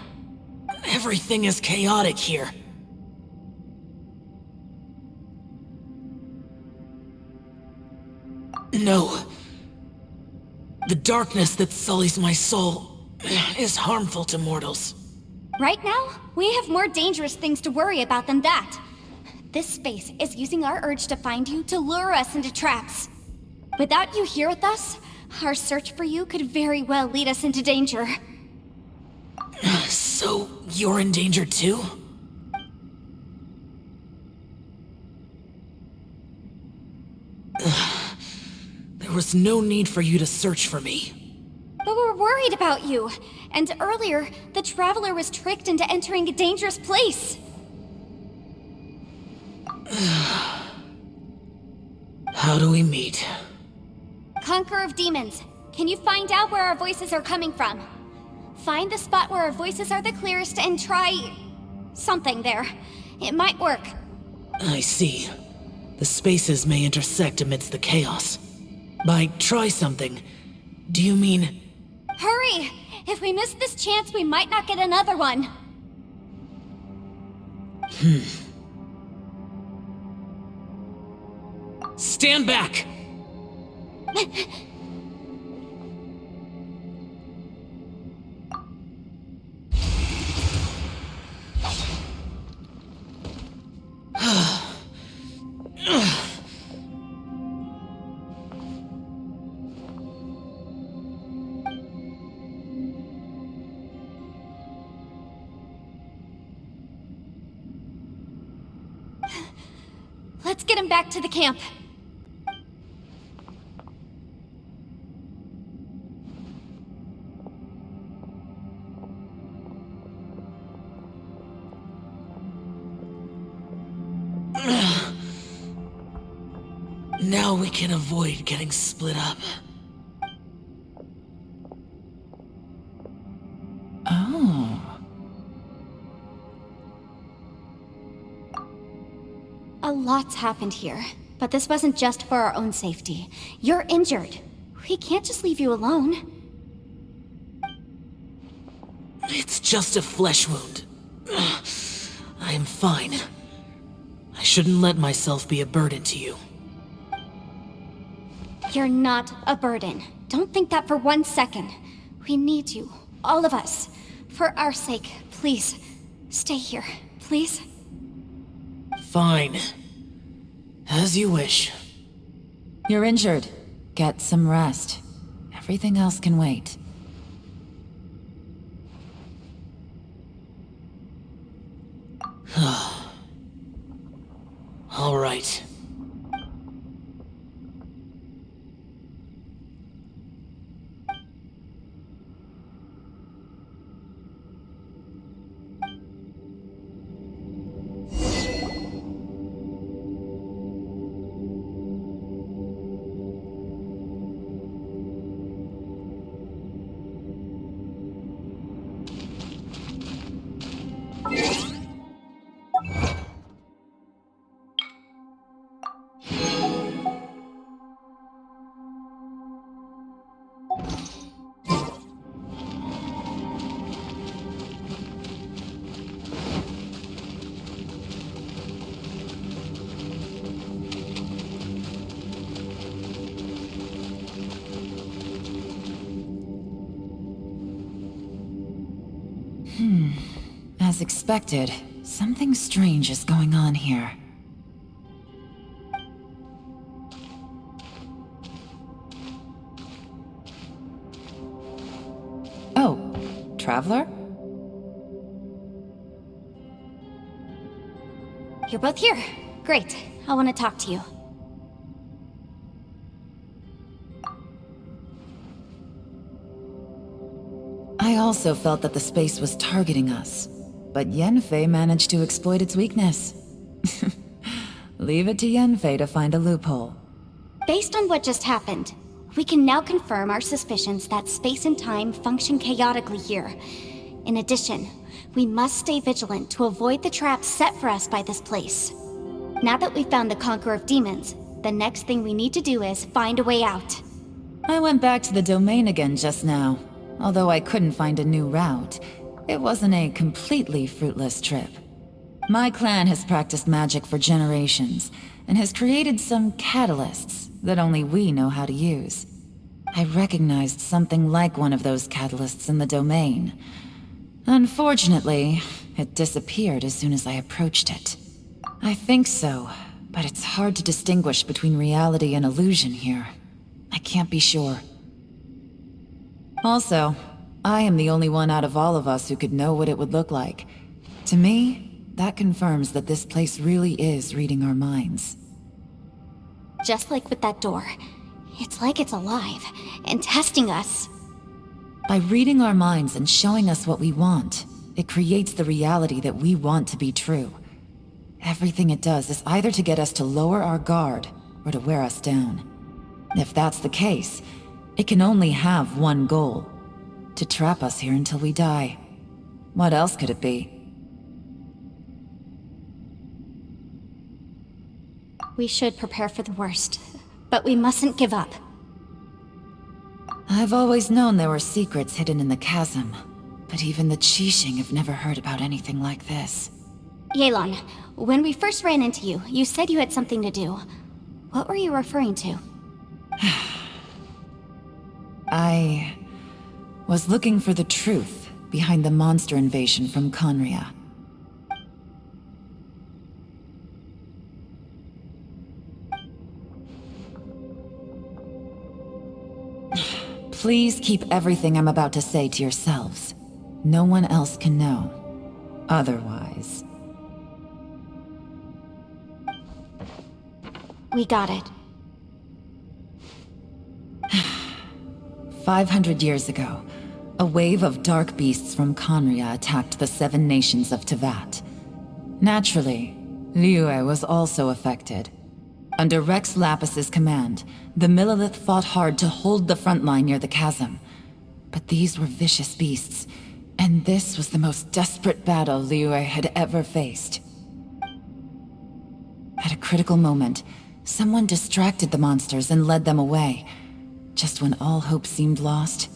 Everything is chaotic here. No. The darkness that sullies my soul is harmful to mortals. Right now, we have more dangerous things to worry about than that. This space is using our urge to find you to lure us into traps. Without you here with us, our search for you could very well lead us into danger. So, you're in danger too? There was no need for you to search for me. But we're worried about you. And earlier, the Traveler was tricked into entering a dangerous place. How do we meet? Conqueror of Demons, can you find out where our voices are coming from? Find the spot where our voices are the clearest and try... something there. It might work. I see. The spaces may intersect amidst the chaos. By try something, do you mean... Hurry! If we miss this chance, we might not get another one. Stand back! Let's get him back to the camp. Now we can avoid getting split up. Oh. A lot's happened here, but this wasn't just for our own safety. You're injured. We can't just leave you alone. It's just a flesh wound. I am fine. I shouldn't let myself be a burden to you. You're not a burden. Don't think that for 1 second. We need you, all of us. For our sake, please, stay here, please. Fine. As you wish. You're injured. Get some rest. Everything else can wait. All right. As expected, something strange is going on here. Oh, Traveler? You're both here. Great. I want to talk to you. I also felt that the space was targeting us, but Yenfei managed to exploit its weakness. Leave it to Yenfei to find a loophole. Based on what just happened, we can now confirm our suspicions that space and time function chaotically here. In addition, we must stay vigilant to avoid the traps set for us by this place. Now that we've found the Conqueror of Demons, the next thing we need to do is find a way out. I went back to the domain again just now. Although I couldn't find a new route, it wasn't a completely fruitless trip. My clan has practiced magic for generations, and has created some catalysts that only we know how to use. I recognized something like one of those catalysts in the domain. Unfortunately, it disappeared as soon as I approached it. I think so, but it's hard to distinguish between reality and illusion here. I can't be sure. Also, I am the only one out of all of us who could know what it would look like. To me, that confirms that this place really is reading our minds. Just like with that door. It's like it's alive, and testing us. By reading our minds and showing us what we want, it creates the reality that we want to be true. Everything it does is either to get us to lower our guard, or to wear us down. If that's the case, it can only have one goal: to trap us here until we die. What else could it be? We should prepare for the worst, but we mustn't give up. I've always known there were secrets hidden in the chasm, but even the Qixing have never heard about anything like this. Yelan, when we first ran into you, you said you had something to do. What were you referring to? I was looking for the truth behind the monster invasion from Conria. Please keep everything I'm about to say to yourselves. No one else can know. Otherwise... We got it. 500 years ago, a wave of dark beasts from Conria attacked the 7 nations of Tevat. Naturally, Liyue was also affected. Under Rex Lapis's command, the Millelith fought hard to hold the front line near the chasm. But these were vicious beasts, and this was the most desperate battle Liyue had ever faced. At a critical moment, someone distracted the monsters and led them away. Just when all hope seemed lost,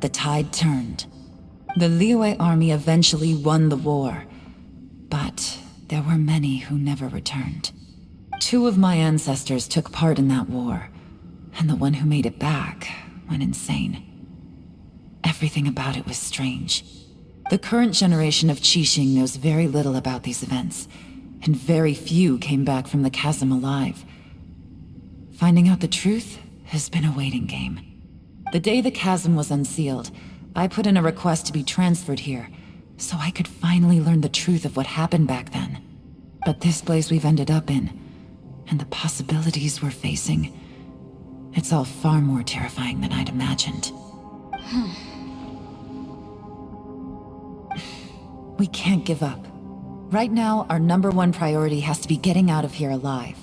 the tide turned. The Liyue army eventually won the war, but there were many who never returned. 2 of my ancestors took part in that war, and the one who made it back went insane. Everything about it was strange. The current generation of Qixing knows very little about these events, and very few came back from the chasm alive. Finding out the truth has been a waiting game. The day the chasm was unsealed, I put in a request to be transferred here, so I could finally learn the truth of what happened back then. But this place we've ended up in, and the possibilities we're facing, it's all far more terrifying than I'd imagined. We can't give up. Right now, our #1 priority has to be getting out of here alive.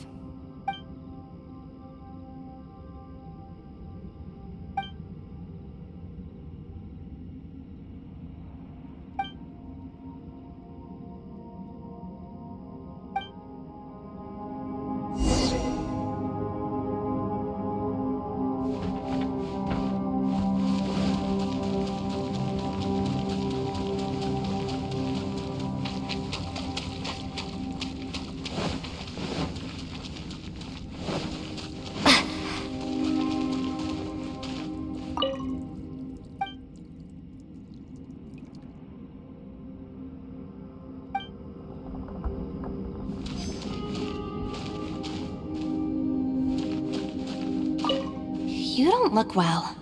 don't look well.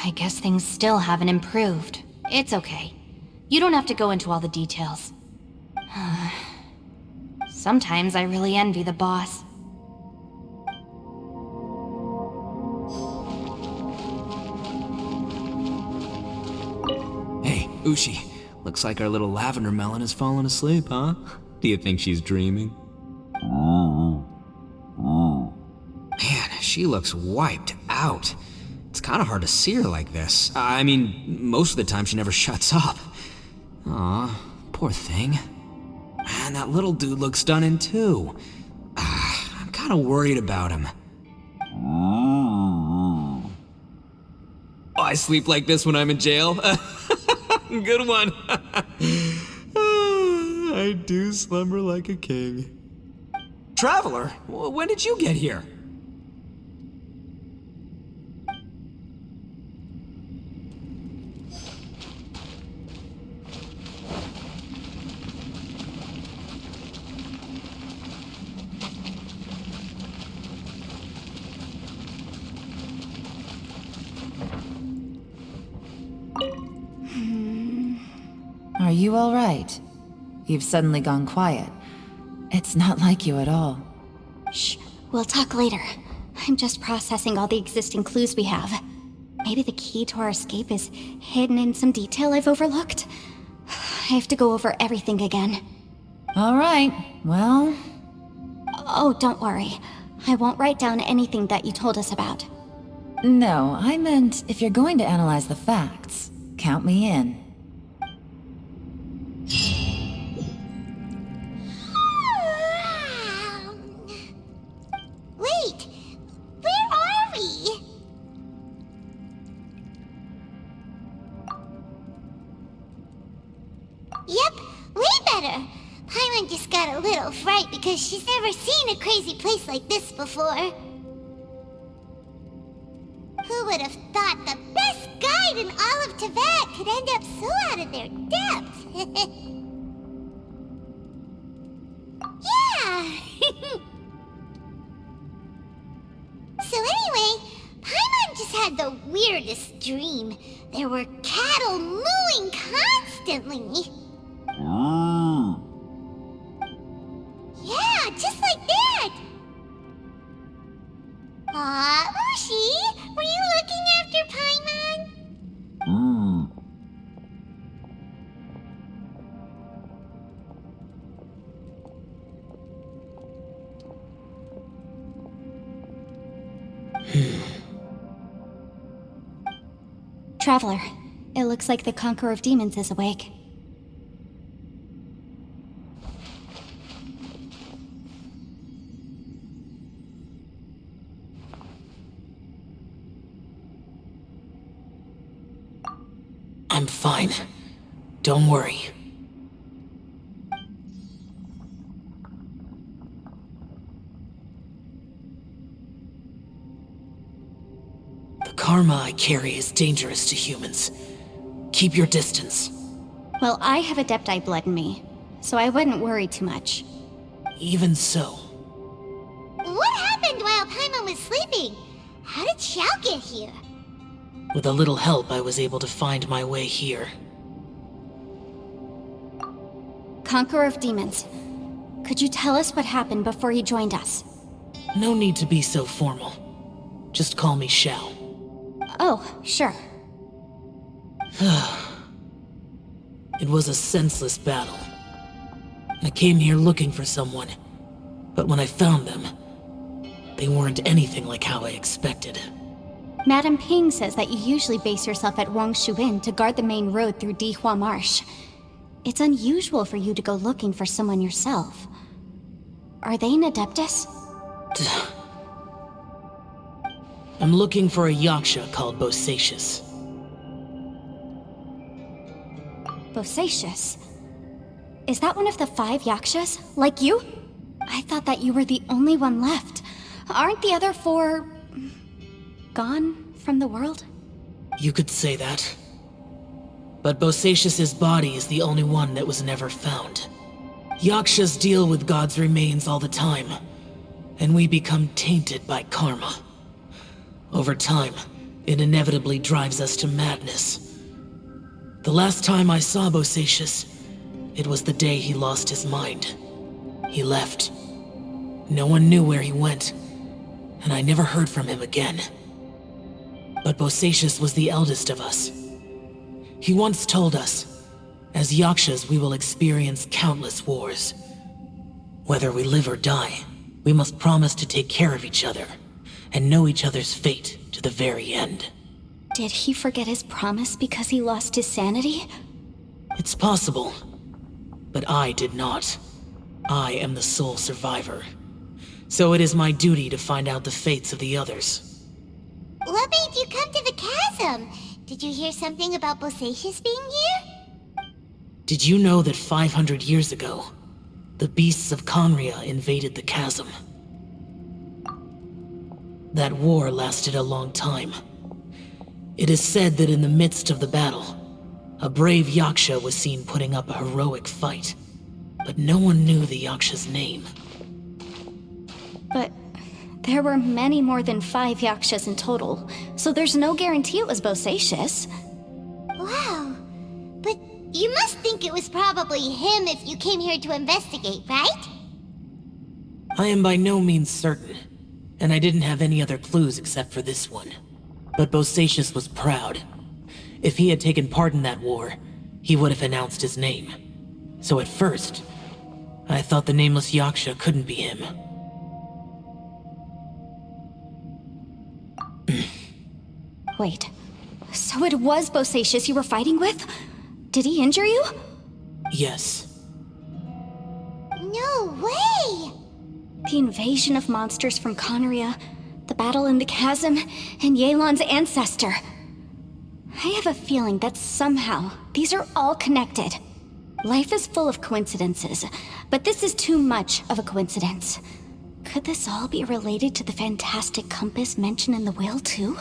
I guess things still haven't improved. It's okay. You don't have to go into all the details. Sometimes I really envy the boss. Hey, Ushi. Looks like our little lavender melon has fallen asleep, huh? Do you think she's dreaming? Man, she looks wiped out. It's kind of hard to see her like this. I mean, most of the time she never shuts up. Aw, poor thing. Man, that little dude looks done in too. I'm kind of worried about him. Oh, I sleep like this when I'm in jail? Good one. I do slumber like a king. Traveler, when did you get here? Are you all right? You've suddenly gone quiet. It's not like you at all. Shh, we'll talk later. I'm just processing all the existing clues we have. Maybe the key to our escape is hidden in some detail I've overlooked. I have to go over everything again. All right, well... Oh, don't worry. I won't write down anything that you told us about. No, I meant if you're going to analyze the facts, count me in. Wait, where are we? Yep, way better. Paimon just got a little fright because she's never seen a crazy place like this before. Who would have thought the best guide in all of Tibet could end up so out of their depth? Yeah! So anyway, Paimon just had the weirdest dream. There were cattle mooing constantly. Yeah, just like that! Aw, Ushi, were you looking after Paimon? Traveler, it looks like the Conqueror of Demons is awake. I'm fine. Don't worry. The karma I carry is dangerous to humans. Keep your distance. Well, I have Adepti blood in me, so I wouldn't worry too much. Even so, What happened while Paimon was sleeping? How did Xiao get here? with a little help, I was able to find my way here. Conqueror of Demons, could you tell us what happened before you joined us? No need to be so formal. Just call me Xiao. Oh, sure. It was a senseless battle. I came here looking for someone, but when I found them, they weren't anything like how I expected. Madame Ping says that you usually base yourself at Wangshu Inn to guard the main road through Dihua Marsh. It's unusual for you to go looking for someone yourself. Are they an Adeptus? I'm looking for a Yaksha called Bosacius. Bosacius? Is that one of the 5 Yakshas? Like you? I thought that you were the only one left. Aren't the other 4... gone from the world? You could say that. But Bosacius's body is the only one that was never found. Yakshas deal with God's remains all the time, and we become tainted by karma. Over time, It inevitably drives us to madness. The last time I saw Bosacius, it was the day he lost his mind. He left. No one knew where he went, and I never heard from him again. But Bosacius was the eldest of us. He once told us, as Yakshas we will experience countless wars. Whether we live or die, we must promise to take care of each other, and know each other's fate to the very end. Did he forget his promise because he lost his sanity? It's possible, but I did not. I am the sole survivor. So it is my duty to find out the fates of the others. What made you come to the chasm? Did you hear something about Bosacius being here? Did you know that 500 years ago, the beasts of Conria invaded the chasm? That war lasted a long time. It is said that in the midst of the battle, a brave Yaksha was seen putting up a heroic fight, but no one knew the Yaksha's name. But there were many more than 5 Yakshas in total, so there's no guarantee it was Bosacius. Wow. But you must think it was probably him if you came here to investigate, right? I am by no means certain, and I didn't have any other clues except for this one. But Bosacius was proud. If he had taken part in that war, he would have announced his name. So at first, I thought the nameless Yaksha couldn't be him. Wait, so it was Bosacius you were fighting with? Did he injure you? Yes. No way! The invasion of monsters from Conria, the battle in the chasm, and Yelan's ancestor. I have a feeling that somehow these are all connected. Life is full of coincidences, but this is too much of a coincidence. Could this all be related to the fantastic compass mentioned in the will, too?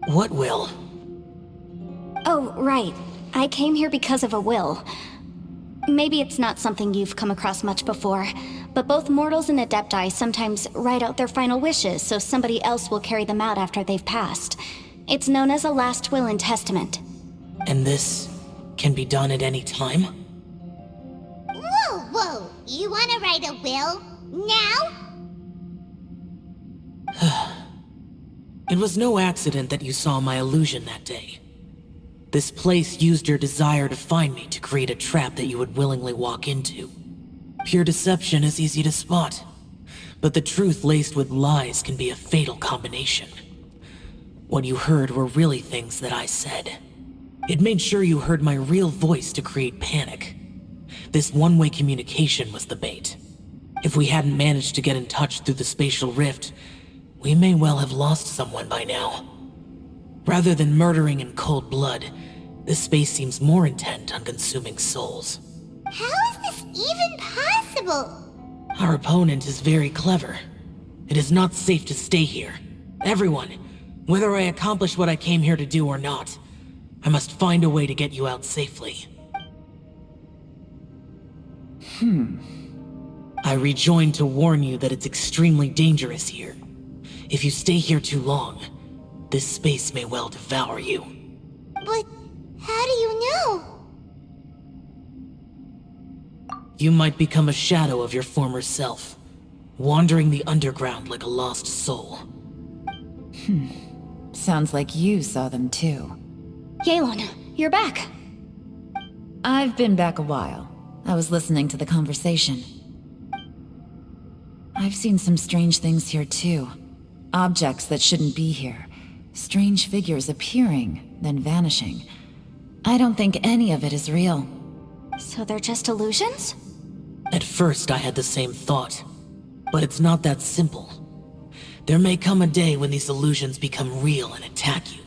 What will? Oh, right. I came here because of a will. Maybe it's not something you've come across much before, but both mortals and adepti sometimes write out their final wishes so somebody else will carry them out after they've passed. It's known as a last will and testament. And this can be done at any time? Whoa! You wanna write a will? Now? It was no accident that you saw my illusion that day. This place used your desire to find me to create a trap that you would willingly walk into. Pure deception is easy to spot, but the truth laced with lies can be a fatal combination. What you heard were really things that I said. It made sure you heard my real voice to create panic. This one-way communication was the bait. If we hadn't managed to get in touch through the spatial rift, we may well have lost someone by now. Rather than murdering in cold blood, this space seems more intent on consuming souls. How is this even possible? Our opponent is very clever. It is not safe to stay here. Everyone, whether I accomplish what I came here to do or not, I must find a way to get you out safely. I rejoined to warn you that it's extremely dangerous here. If you stay here too long, this space may well devour you. But how do you know? You might become a shadow of your former self, wandering the underground like a lost soul. Sounds like you saw them too. Yelan, you're back. I've been back a while. I was listening to the conversation. I've seen some strange things here too. Objects that shouldn't be here. Strange figures appearing, then vanishing. I don't think any of it is real. So they're just illusions? At first I had the same thought, but it's not that simple. There may come a day when these illusions become real and attack you.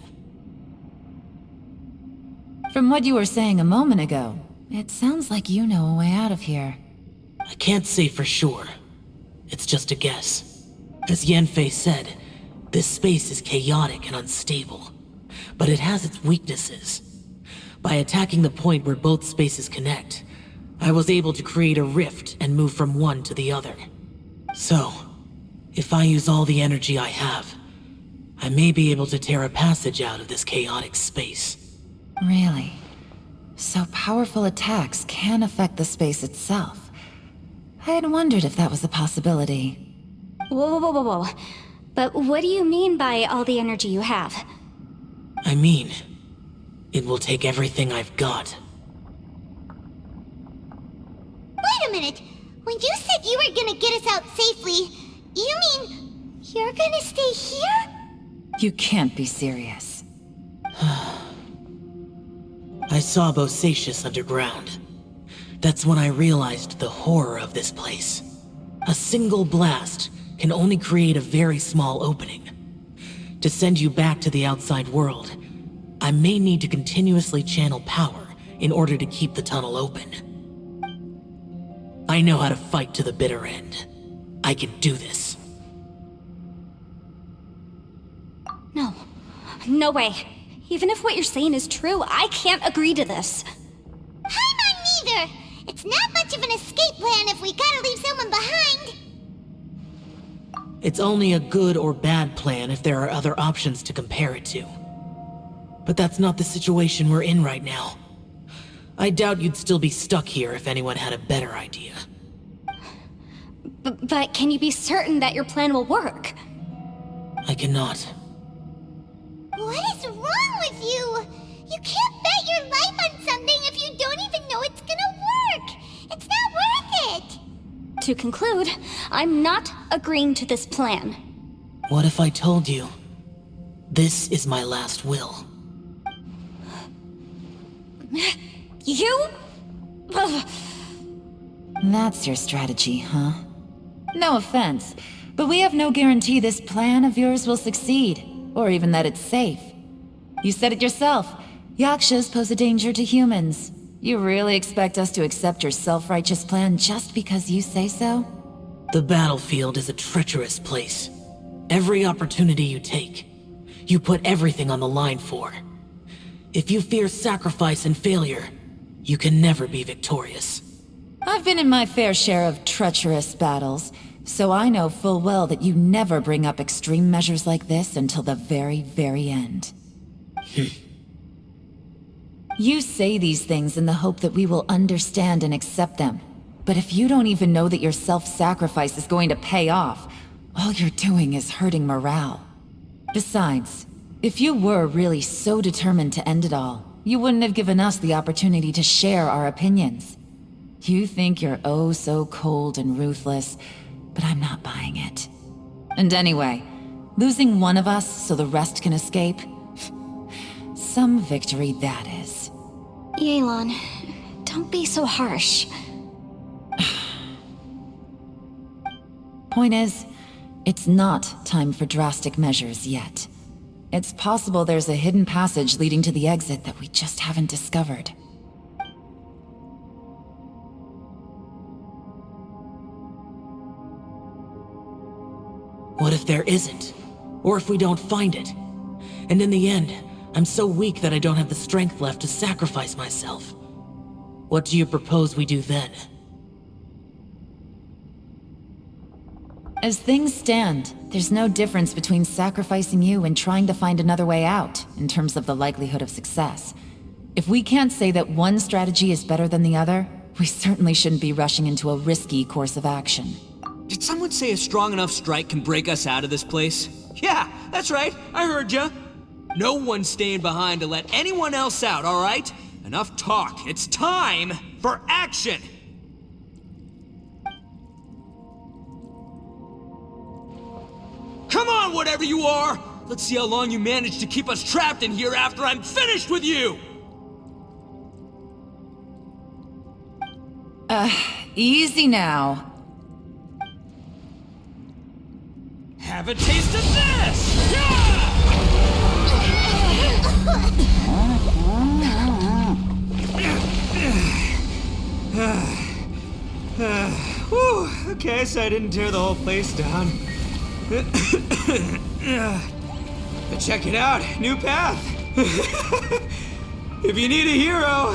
From what you were saying a moment ago, it sounds like you know a way out of here. I can't say for sure. It's just a guess. As Yanfei said, this space is chaotic and unstable, but it has its weaknesses. By attacking the point where both spaces connect, I was able to create a rift and move from one to the other. So, if I use all the energy I have, I may be able to tear a passage out of this chaotic space. Really? So powerful attacks can affect the space itself. I had wondered if that was a possibility. Whoa, whoa, whoa, whoa. But what do you mean by all the energy you have? I mean, it will take everything I've got. Wait a minute. When you said you were gonna get us out safely, you mean you're gonna stay here? You can't be serious. I saw Bosacius underground. That's when I realized the horror of this place. A single blast can only create a very small opening. To send you back to the outside world, I may need to continuously channel power in order to keep the tunnel open. I know how to fight to the bitter end. I can do this. No. No way. Even if what you're saying is true, I can't agree to this. I'm neither. It's not much of an escape plan if we gotta leave someone behind. It's only a good or bad plan if there are other options to compare it to. But that's not the situation we're in right now. I doubt you'd still be stuck here if anyone had a better idea. But can you be certain that your plan will work? I cannot. What is wrong with you? You can't bet your life on something if you don't even know it's gonna work. It's not worth it. To conclude, I'm not agreeing to this plan. What if I told you, this is my last will? You? Ugh. That's your strategy, huh? No offense, but we have no guarantee this plan of yours will succeed, or even that it's safe. You said it yourself. Yakshas pose a danger to humans. You really expect us to accept your self-righteous plan just because you say so? The battlefield is a treacherous place. Every opportunity you take, you put everything on the line for. If you fear sacrifice and failure, you can never be victorious. I've been in my fair share of treacherous battles, so I know full well that you never bring up extreme measures like this until the very, very end. You say these things in the hope that we will understand and accept them. But if you don't even know that your self-sacrifice is going to pay off, all you're doing is hurting morale. Besides, if you were really so determined to end it all, you wouldn't have given us the opportunity to share our opinions. You think you're oh so cold and ruthless, but I'm not buying it. And anyway, losing one of us so the rest can escape? Some victory that is. Yelan, don't be so harsh. Point is, it's not time for drastic measures yet. It's possible there's a hidden passage leading to the exit that we just haven't discovered. What if there isn't? Or if we don't find it? And in the end, I'm so weak that I don't have the strength left to sacrifice myself. What do you propose we do then? As things stand, there's no difference between sacrificing you and trying to find another way out, in terms of the likelihood of success. If we can't say that one strategy is better than the other, we certainly shouldn't be rushing into a risky course of action. Did someone say a strong enough strike can break us out of this place? Yeah, that's right, I heard ya. No one's staying behind to let anyone else out, all right? Enough talk. It's time for action! Come on, whatever you are! Let's see how long you manage to keep us trapped in here after I'm finished with you! Easy now. Have a taste of this! Yeah! Whew, okay, so I didn't tear the whole place down. But check it out, new path. If you need a hero,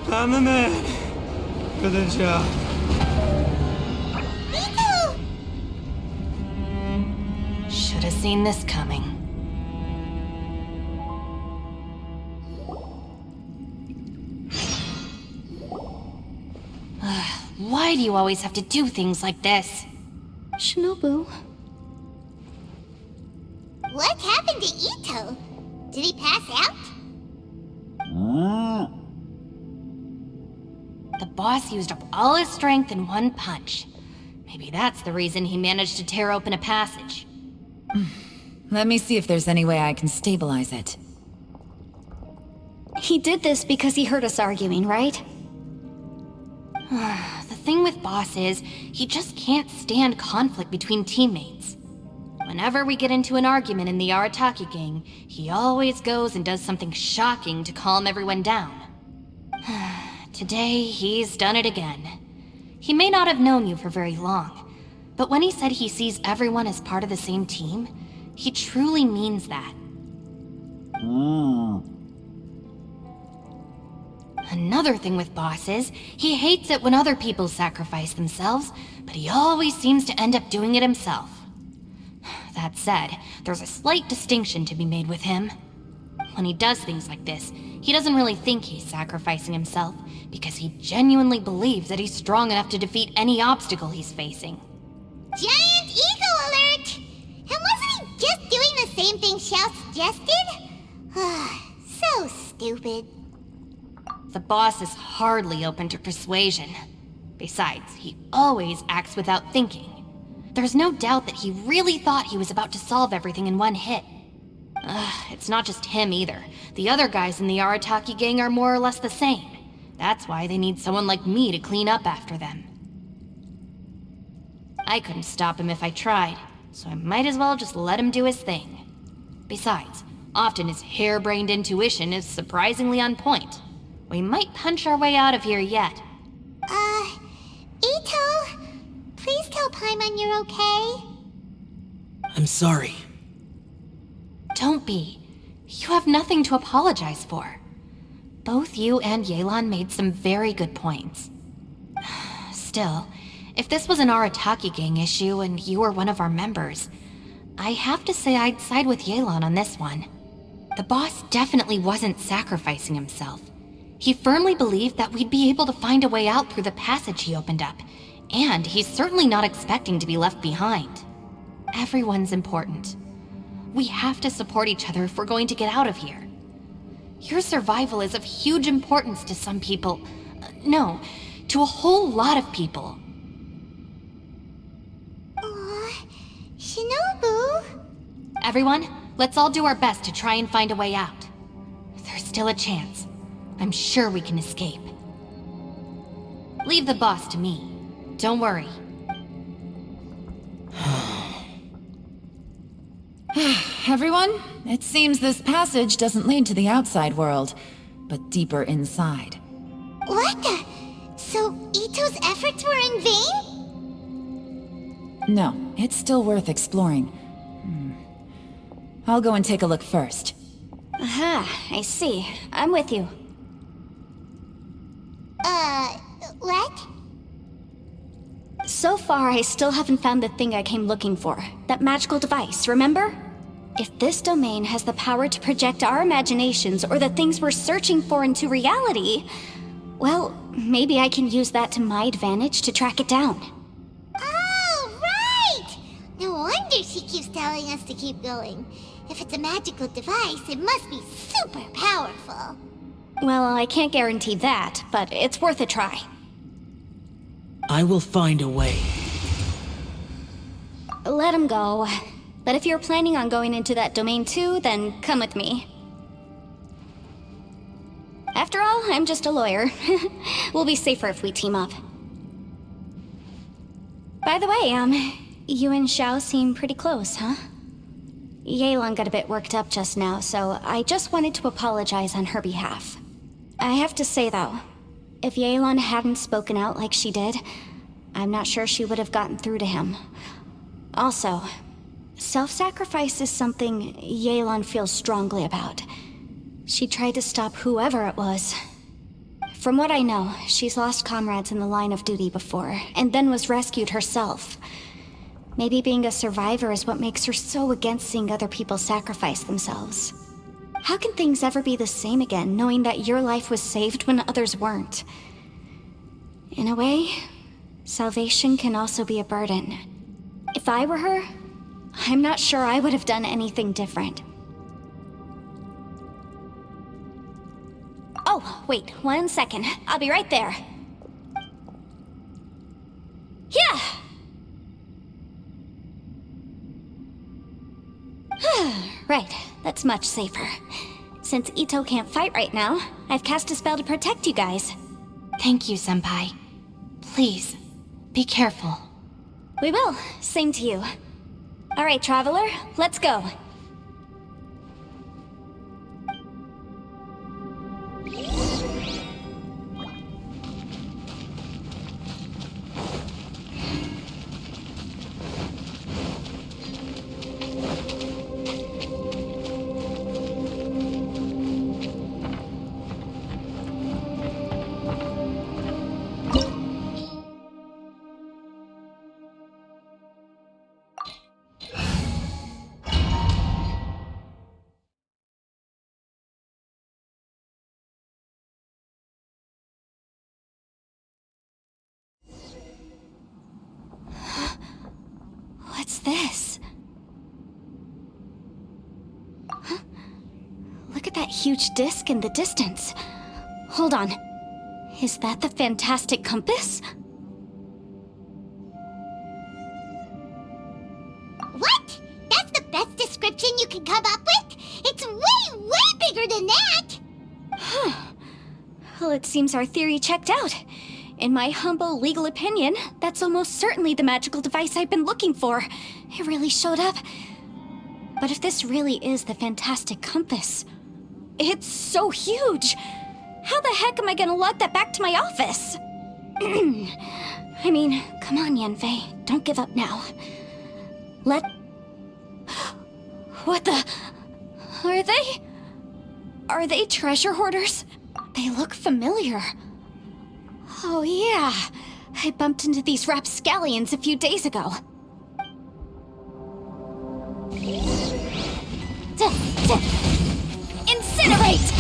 I'm the man for the job. Me too! Should have seen this coming. Why do you always have to do things like this? Shinobu. What happened to Ito? Did he pass out? The boss used up all his strength in one punch. Maybe that's the reason he managed to tear open a passage. Let me see if there's any way I can stabilize it. He did this because he heard us arguing, right? The thing with Boss is, he just can't stand conflict between teammates. Whenever we get into an argument in the Arataki gang, he always goes and does something shocking to calm everyone down. Today, he's done it again. He may not have known you for very long, but when he said he sees everyone as part of the same team, he truly means that. Another thing with Boss is, he hates it when other people sacrifice themselves, but he always seems to end up doing it himself. That said, there's a slight distinction to be made with him. When he does things like this, he doesn't really think he's sacrificing himself, because he genuinely believes that he's strong enough to defeat any obstacle he's facing. Giant ego alert! And wasn't he just doing the same thing Xiao suggested? So stupid. The boss is hardly open to persuasion. Besides, he always acts without thinking. There's no doubt that he really thought he was about to solve everything in one hit. It's not just him either. The other guys in the Arataki gang are more or less the same. That's why they need someone like me to clean up after them. I couldn't stop him if I tried, so I might as well just let him do his thing. Besides, often his harebrained intuition is surprisingly on point. We might punch our way out of here yet. Ito, please tell Paimon you're okay. I'm sorry. Don't be. You have nothing to apologize for. Both you and Yelan made some very good points. Still, if this was an Arataki gang issue and you were one of our members, I have to say I'd side with Yelan on this one. The boss definitely wasn't sacrificing himself. He firmly believed that we'd be able to find a way out through the passage he opened up, and he's certainly not expecting to be left behind. Everyone's important. We have to support each other if we're going to get out of here. Your survival is of huge importance to some people. No, to a whole lot of people. Aw, Shinobu. Everyone, let's all do our best to try and find a way out. There's still a chance. I'm sure we can escape. Leave the boss to me. Don't worry. Everyone, it seems this passage doesn't lead to the outside world, but deeper inside. What the? So Ito's efforts were in vain? No, it's still worth exploring. I'll go and take a look first. Aha, I see. I'm with you. What? So far, I still haven't found the thing I came looking for. That magical device, remember? If this domain has the power to project our imaginations or the things we're searching for into reality, well, maybe I can use that to my advantage to track it down. Oh, right! No wonder she keeps telling us to keep going. If it's a magical device, it must be super powerful. Well, I can't guarantee that, but it's worth a try. I will find a way. Let him go. But if you're planning on going into that domain too, then come with me. After all, I'm just a lawyer. We'll be safer if we team up. By the way, you and Xiao seem pretty close, huh? Yelan got a bit worked up just now, so I just wanted to apologize on her behalf. I have to say though, if Yelan hadn't spoken out like she did, I'm not sure she would have gotten through to him. Also, self-sacrifice is something Yelan feels strongly about. She tried to stop whoever it was. From what I know, she's lost comrades in the line of duty before, and then was rescued herself. Maybe being a survivor is what makes her so against seeing other people sacrifice themselves. How can things ever be the same again, knowing that your life was saved when others weren't? In a way, Salvation can also be a burden. If I were her, I'm not sure I would have done anything different. Oh, wait, 1 second. I'll be right there. Yeah! Right, that's much safer. Since Ito can't fight right now, I've cast a spell to protect you guys. Thank you, Senpai. Please, be careful. We will. Same to you. All right, Traveler, let's go. What's this? Huh? Look at that huge disc in the distance. Hold on. Is that the fantastic compass? What? That's the best description you can come up with? It's way, way bigger than that! Huh. Well, it seems our theory checked out. In my humble legal opinion, that's almost certainly the magical device I've been looking for. It really showed up. But if this really is the fantastic compass, it's so huge! How the heck am I gonna lug that back to my office? I mean, come on, Yanfei. Don't give up now. What the... Are they treasure hoarders? They look familiar. Oh yeah, I bumped into these rapscallions a few days ago. Incinerate!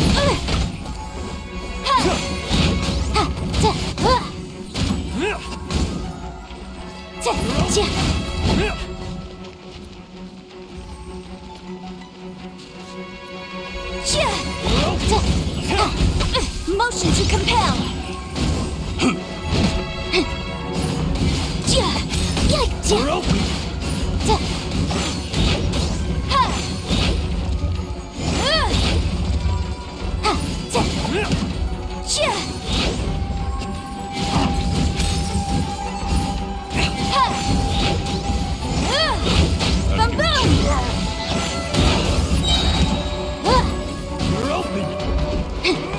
Motion to compel!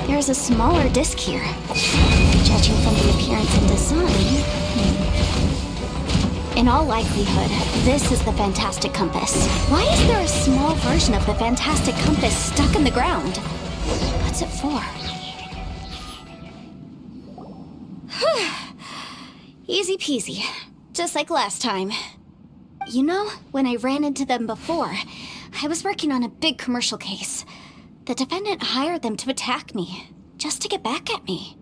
There's a smaller disc here. Judging from the appearance and design... In all likelihood, this is the fantastic compass. Why is there a small version of the fantastic compass stuck in the ground? What's it for? Easy peasy. Just like last time. You know, when I ran into them before, I was working on a big commercial case. The defendant hired them to attack me, just to get back at me.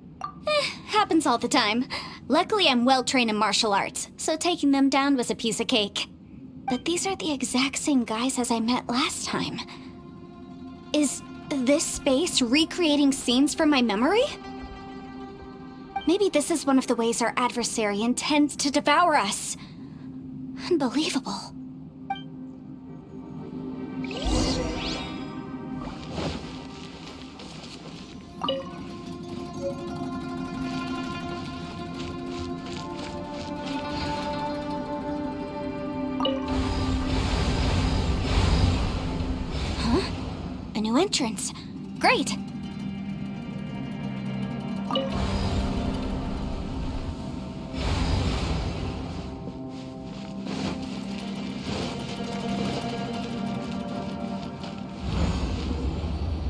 Happens all the time. Luckily, I'm well-trained in martial arts, so taking them down was a piece of cake. But these are the exact same guys as I met last time. Is this space recreating scenes from my memory? Maybe this is one of the ways our adversary intends to devour us. Unbelievable. A new entrance. Great!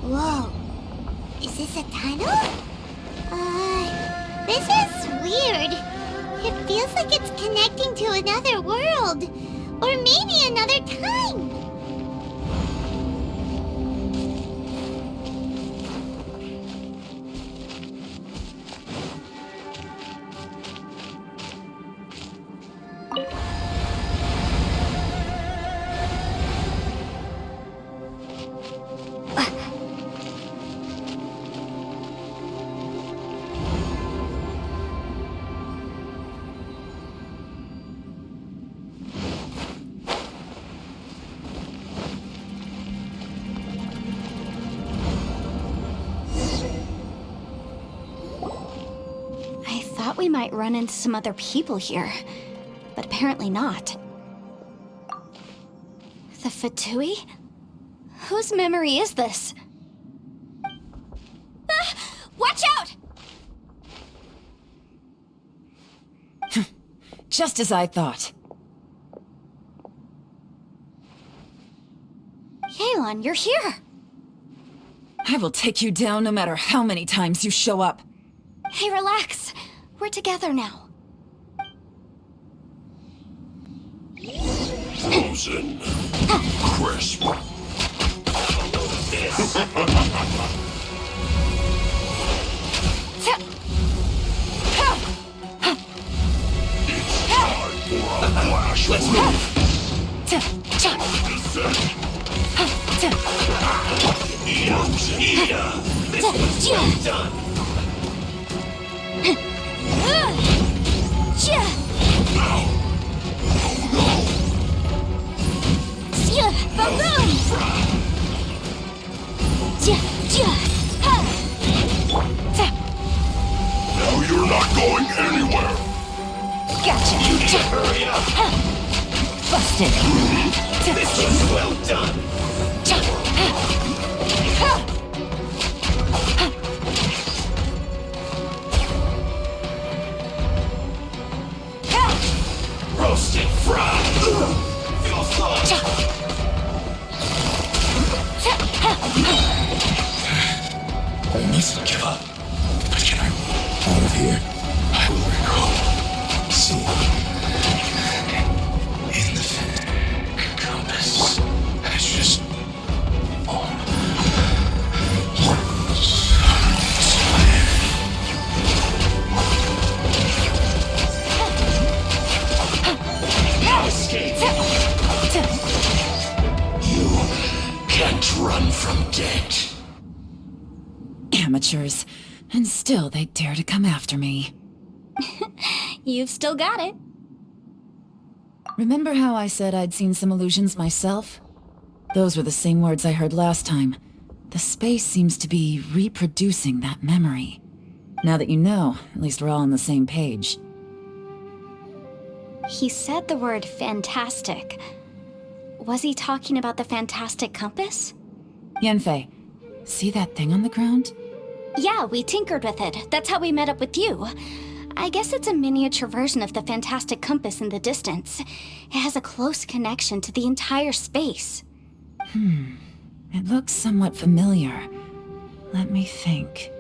Whoa. Is this a tunnel? This is weird. It feels like it's connecting to another world. Or maybe another time. we might run into some other people here, but apparently not. The Fatui? Whose memory is this? Ah! Watch out! Just as I thought. Yelan, you're here! I will take you down no matter how many times you show up. Hey, relax. We're together now. Frozen. Crisp. Let's move. This one's well done. Now you're not going anywhere. Gotcha. You need to hurry up. Busted. This one's well done. Roasted fried. Feel thought. I mustn't give up. But can I out of here? I will recall. See. In the compass. It's just Now escape. You can't run from death. Amateurs. And still they dare to come after me. You've still got it. Remember how I said I'd seen some illusions myself? Those were the same words I heard last time. The space seems to be reproducing that memory. Now that you know, at least we're all on the same page. He said the word fantastic. Was he talking about the fantastic compass? Yanfei, see that thing on the ground? Yeah, we tinkered with it. That's how we met up with you. I guess it's a miniature version of the fantastic compass in the distance. It has a close connection to the entire space. It looks somewhat familiar. Let me think.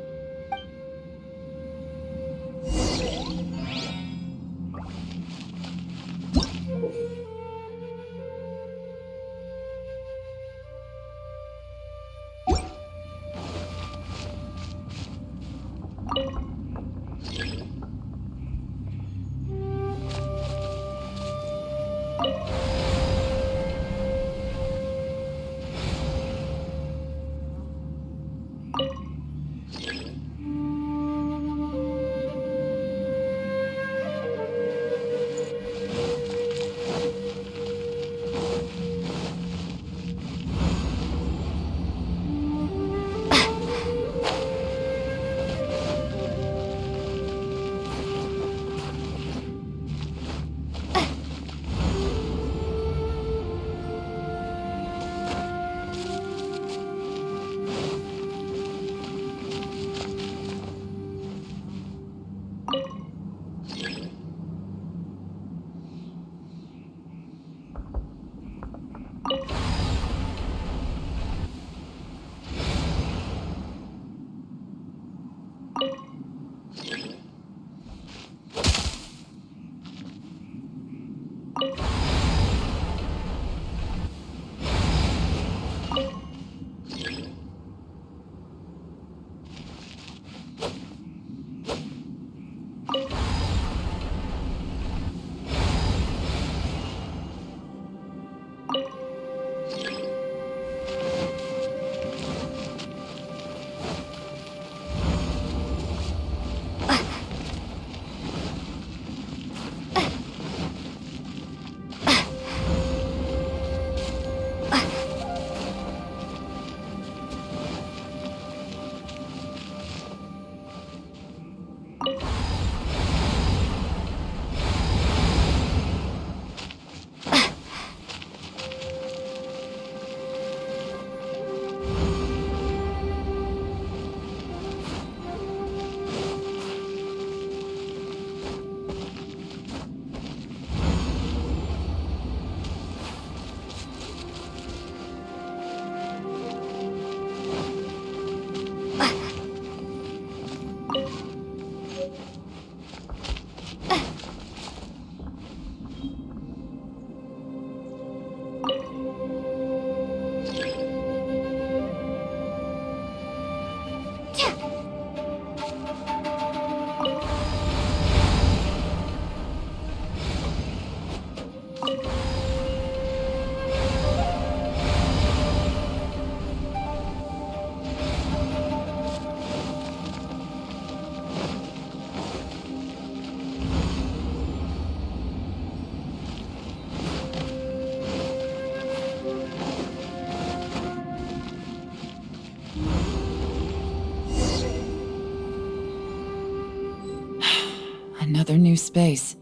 Another new space.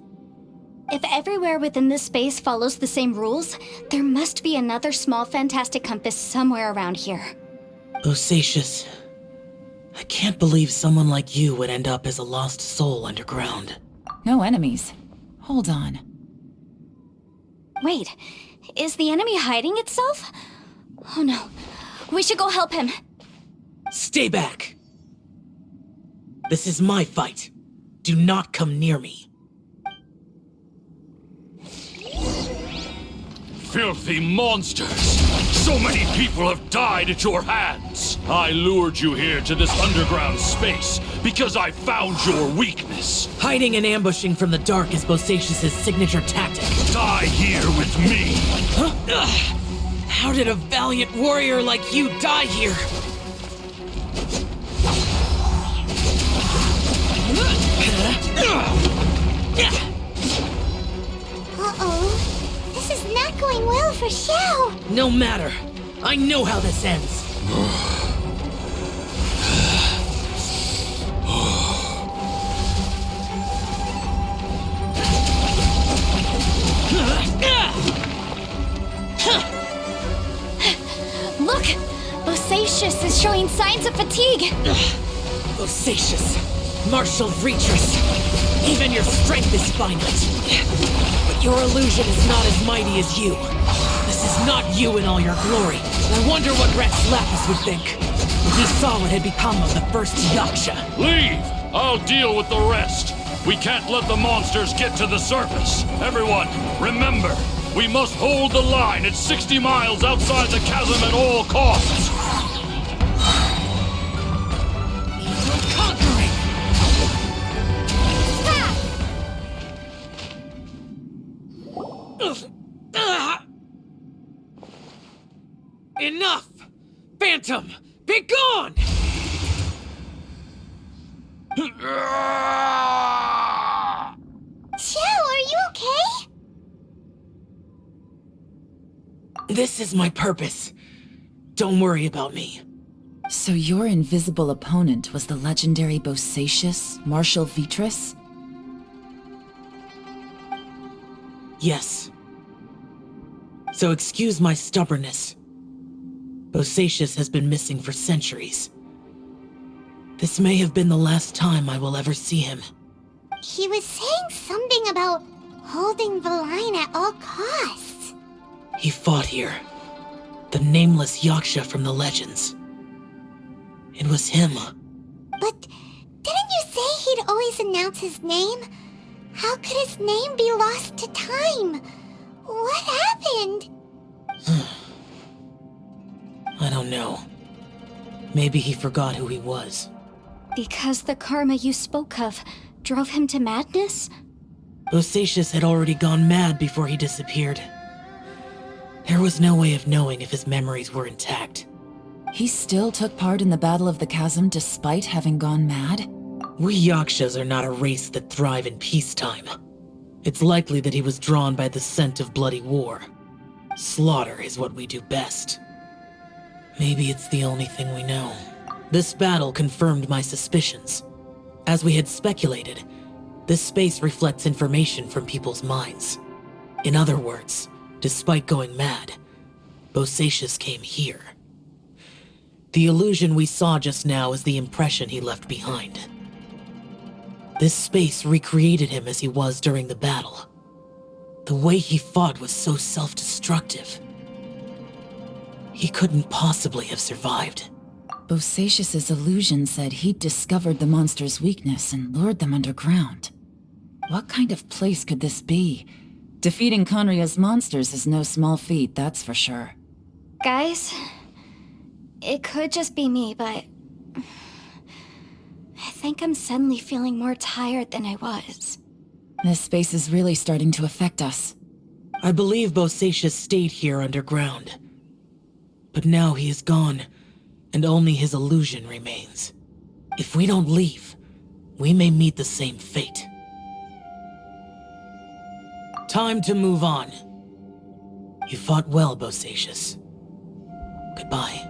If everywhere within this space follows the same rules, there must be another small fantastic compass somewhere around here. Bosacius, I can't believe someone like you would end up as a lost soul underground. No enemies. Hold on. Wait, is the enemy hiding itself? Oh no, we should go help him. Stay back! This is my fight. Do not come near me. Filthy monsters! So many people have died at your hands! I lured you here to this underground space because I found your weakness. Hiding and ambushing from the dark is Bosacius' signature tactic. Die here with me! Huh? Ugh. How did a valiant warrior like you die here? Uh-oh. This is not going well for Xiao. No matter. I know how this ends. Look! Bosacius is showing signs of fatigue! Bosacius, martial reatress, even your strength is finite. But your illusion is not as mighty as you. This is not you in all your glory. I wonder what Rex Lapis would think if he saw what had become of the first Yaksha. Leave! I'll deal with the rest. We can't let the monsters get to the surface. Everyone, remember, we must hold the line at 60 miles outside the chasm at all costs. Enough! Phantom, be gone! Xiao, are you okay? This is my purpose. Don't worry about me. So your invisible opponent was the legendary Bosacius, Martial Vitris? Yes. So excuse my stubbornness. Bosacius has been missing for centuries. This may have been the last time I will ever see him. He was saying something about holding the line at all costs. He fought here. The nameless Yaksha from the legends. It was him. But didn't you say he'd always announce his name? How could his name be lost to time? What happened? I don't know. Maybe he forgot who he was. Because the karma you spoke of drove him to madness? Bosacius had already gone mad before he disappeared. There was no way of knowing if his memories were intact. He still took part in the Battle of the Chasm despite having gone mad? We Yakshas are not a race that thrive in peacetime. It's likely that he was drawn by the scent of bloody war. Slaughter is what we do best. Maybe it's the only thing we know. This battle confirmed my suspicions. As we had speculated, this space reflects information from people's minds. In other words, despite going mad, Bosacius came here. The illusion we saw just now is the impression he left behind. This space recreated him as he was during the battle. The way he fought was so self-destructive. He couldn't possibly have survived. Bosacius's illusion said he'd discovered the monster's weakness and lured them underground. What kind of place could this be? Defeating Conria's monsters is no small feat, that's for sure. Guys, it could just be me, but I think I'm suddenly feeling more tired than I was. This space is really starting to affect us. I believe Bosacius stayed here underground. But now he is gone, and only his illusion remains. If we don't leave, we may meet the same fate. Time to move on. You fought well, Bosacius. Goodbye.